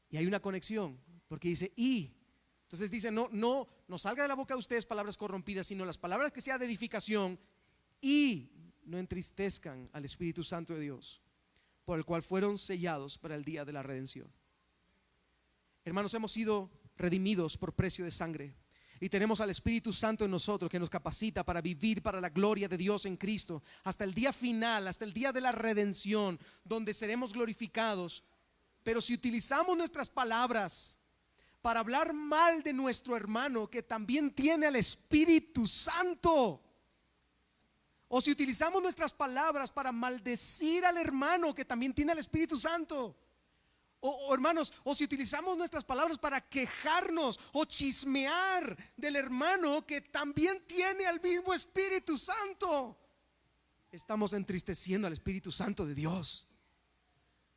Y hay una conexión, porque dice y. Entonces dice: no salga de la boca de ustedes palabras corrompidas, sino las palabras que sean de edificación, y no entristezcan al Espíritu Santo de Dios, por el cual fueron sellados para el día de la redención. Hermanos, hemos sido redimidos por precio de sangre, y tenemos al Espíritu Santo en nosotros, que nos capacita para vivir para la gloria de Dios en Cristo, hasta el día final, hasta el día de la redención, donde seremos glorificados. Pero si utilizamos nuestras palabras para hablar mal de nuestro hermano que también tiene al Espíritu Santo. O si utilizamos nuestras palabras para maldecir al hermano que también tiene al Espíritu Santo. O hermanos, o si utilizamos nuestras palabras para quejarnos o chismear del hermano que también tiene al mismo Espíritu Santo, estamos entristeciendo al Espíritu Santo de Dios.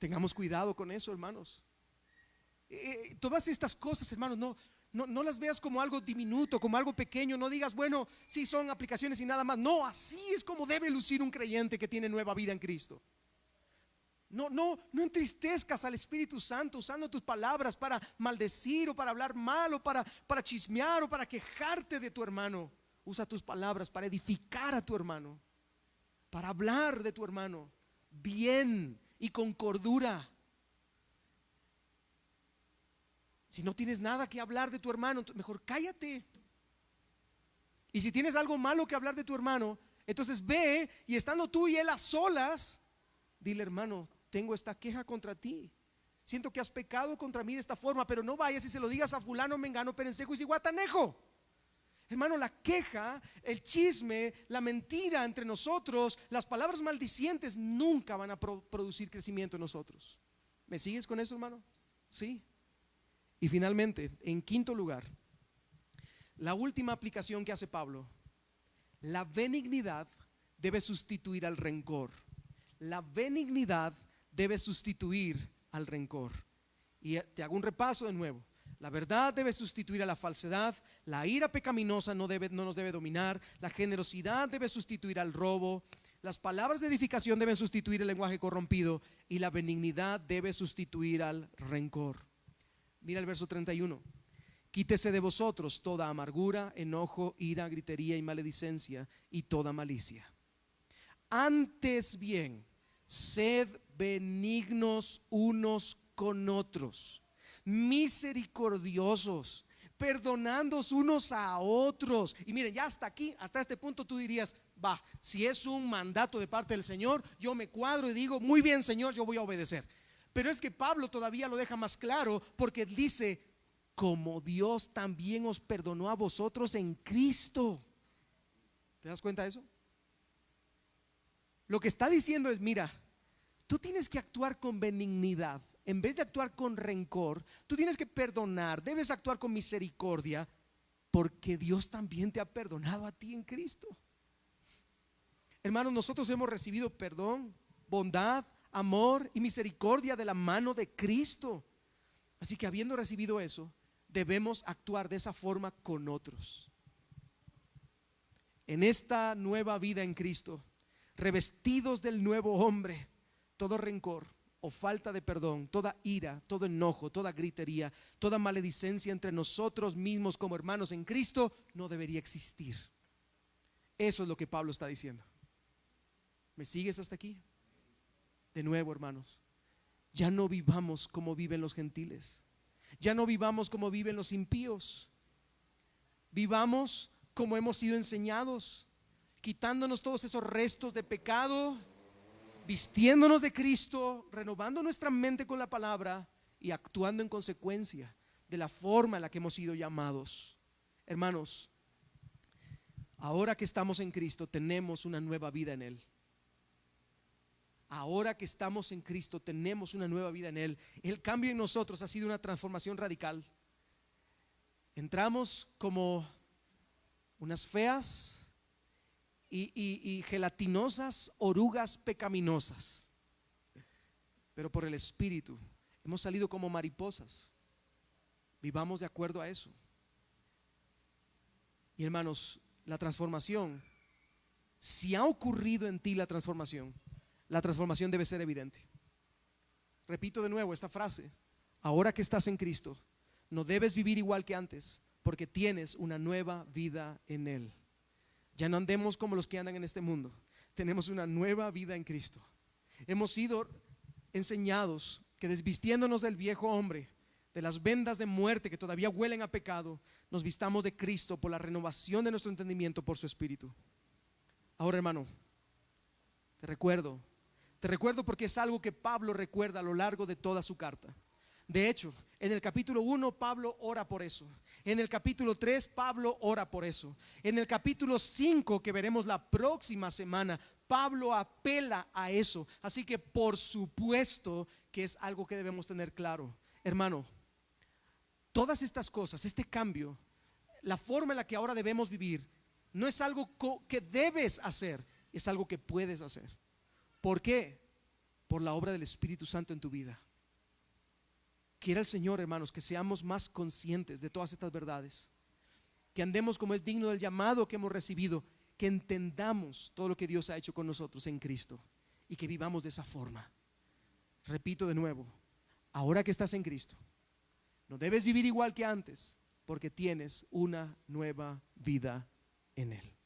Tengamos cuidado con eso, hermanos. Todas estas cosas, hermanos, no las veas como algo diminuto, como algo pequeño. No digas, bueno, sí son aplicaciones y nada más. No, así es como debe lucir un creyente que tiene nueva vida en Cristo. No entristezcas al Espíritu Santo usando tus palabras para maldecir o para hablar mal o para chismear o para quejarte de tu hermano. Usa tus palabras para edificar a tu hermano, para hablar de tu hermano bien y con cordura. Si no tienes nada que hablar de tu hermano, mejor cállate. Y si tienes algo malo que hablar de tu hermano, entonces ve y estando tú y él a solas, dile: hermano, tengo esta queja contra ti. Siento que has pecado contra mí de esta forma, pero no vayas y se lo digas a fulano, mengano, perencejo y ciguatanejo. Hermano, la queja, el chisme, la mentira entre nosotros, las palabras maldicientes nunca van a producir crecimiento en nosotros. ¿Me sigues con eso, hermano? Sí. Y finalmente, en quinto lugar, la última aplicación que hace Pablo: la benignidad debe sustituir al rencor. La benignidad debe sustituir al rencor. Y te hago un repaso de nuevo. La verdad debe sustituir a la falsedad. La ira pecaminosa no nos debe dominar. La generosidad debe sustituir al robo. Las palabras de edificación deben sustituir el lenguaje corrompido. Y la benignidad debe sustituir al rencor. Mira el verso 31. Quítese de vosotros toda amargura, enojo, ira, gritería y maledicencia y toda malicia. Antes bien, sed benignos unos con otros, misericordiosos, perdonándoos unos a otros. Y miren, ya hasta aquí, hasta este punto tú dirías: va, si es un mandato de parte del Señor, yo me cuadro y digo: muy bien, Señor, yo voy a obedecer. Pero es que Pablo todavía lo deja más claro, porque dice: como Dios también os perdonó a vosotros en Cristo. ¿Te das cuenta de eso? Lo que está diciendo es: mira, tú tienes que actuar con benignidad. En vez de actuar con rencor, tú tienes que perdonar, debes actuar con misericordia, porque Dios también te ha perdonado a ti en Cristo. Hermanos, nosotros hemos recibido perdón, bondad, amor y misericordia de la mano de Cristo. Así que, habiendo recibido eso, debemos actuar de esa forma con otros. En esta nueva vida en Cristo, revestidos del nuevo hombre, todo rencor o falta de perdón, toda ira, todo enojo, toda gritería, toda maledicencia entre nosotros mismos como hermanos en Cristo no debería existir. Eso es lo que Pablo está diciendo. ¿Me sigues hasta aquí? De nuevo, hermanos, ya no vivamos como viven los gentiles. Ya no vivamos como viven los impíos. Vivamos como hemos sido enseñados, quitándonos todos esos restos de pecado, vistiéndonos de Cristo, renovando nuestra mente con la palabra y actuando en consecuencia de la forma en la que hemos sido llamados. Hermanos, ahora que estamos en Cristo, tenemos una nueva vida en Él. Ahora que estamos en Cristo, tenemos una nueva vida en Él. El cambio en nosotros ha sido una transformación radical. Entramos como unas feas y gelatinosas orugas pecaminosas, pero por el Espíritu hemos salido como mariposas. Vivamos de acuerdo a eso. Y hermanos, la transformación, si ha ocurrido en ti la transformación debe ser evidente. Repito de nuevo esta frase: ahora que estás en Cristo, no debes vivir igual que antes, porque tienes una nueva vida en Él. Ya no andemos como los que andan en este mundo. Tenemos una nueva vida en Cristo. Hemos sido enseñados que, desvistiéndonos del viejo hombre, de las vendas de muerte que todavía huelen a pecado, nos vistamos de Cristo por la renovación de nuestro entendimiento por su Espíritu. Ahora, hermano, te recuerdo porque es algo que Pablo recuerda a lo largo de toda su carta. De hecho, en el capítulo 1 Pablo ora por eso. En el capítulo 3 Pablo ora por eso. En el capítulo 5, que veremos la próxima semana, Pablo apela a eso. Así que por supuesto que es algo que debemos tener claro. Hermano, todas estas cosas, este cambio, la forma en la que ahora debemos vivir, no es algo que debes hacer, es algo que puedes hacer. ¿Por qué? Por la obra del Espíritu Santo en tu vida. Quiera el Señor, hermanos, que seamos más conscientes de todas estas verdades, que andemos como es digno del llamado que hemos recibido, que entendamos todo lo que Dios ha hecho con nosotros en Cristo y que vivamos de esa forma. Repito de nuevo, ahora que estás en Cristo, no debes vivir igual que antes, porque tienes una nueva vida en Él.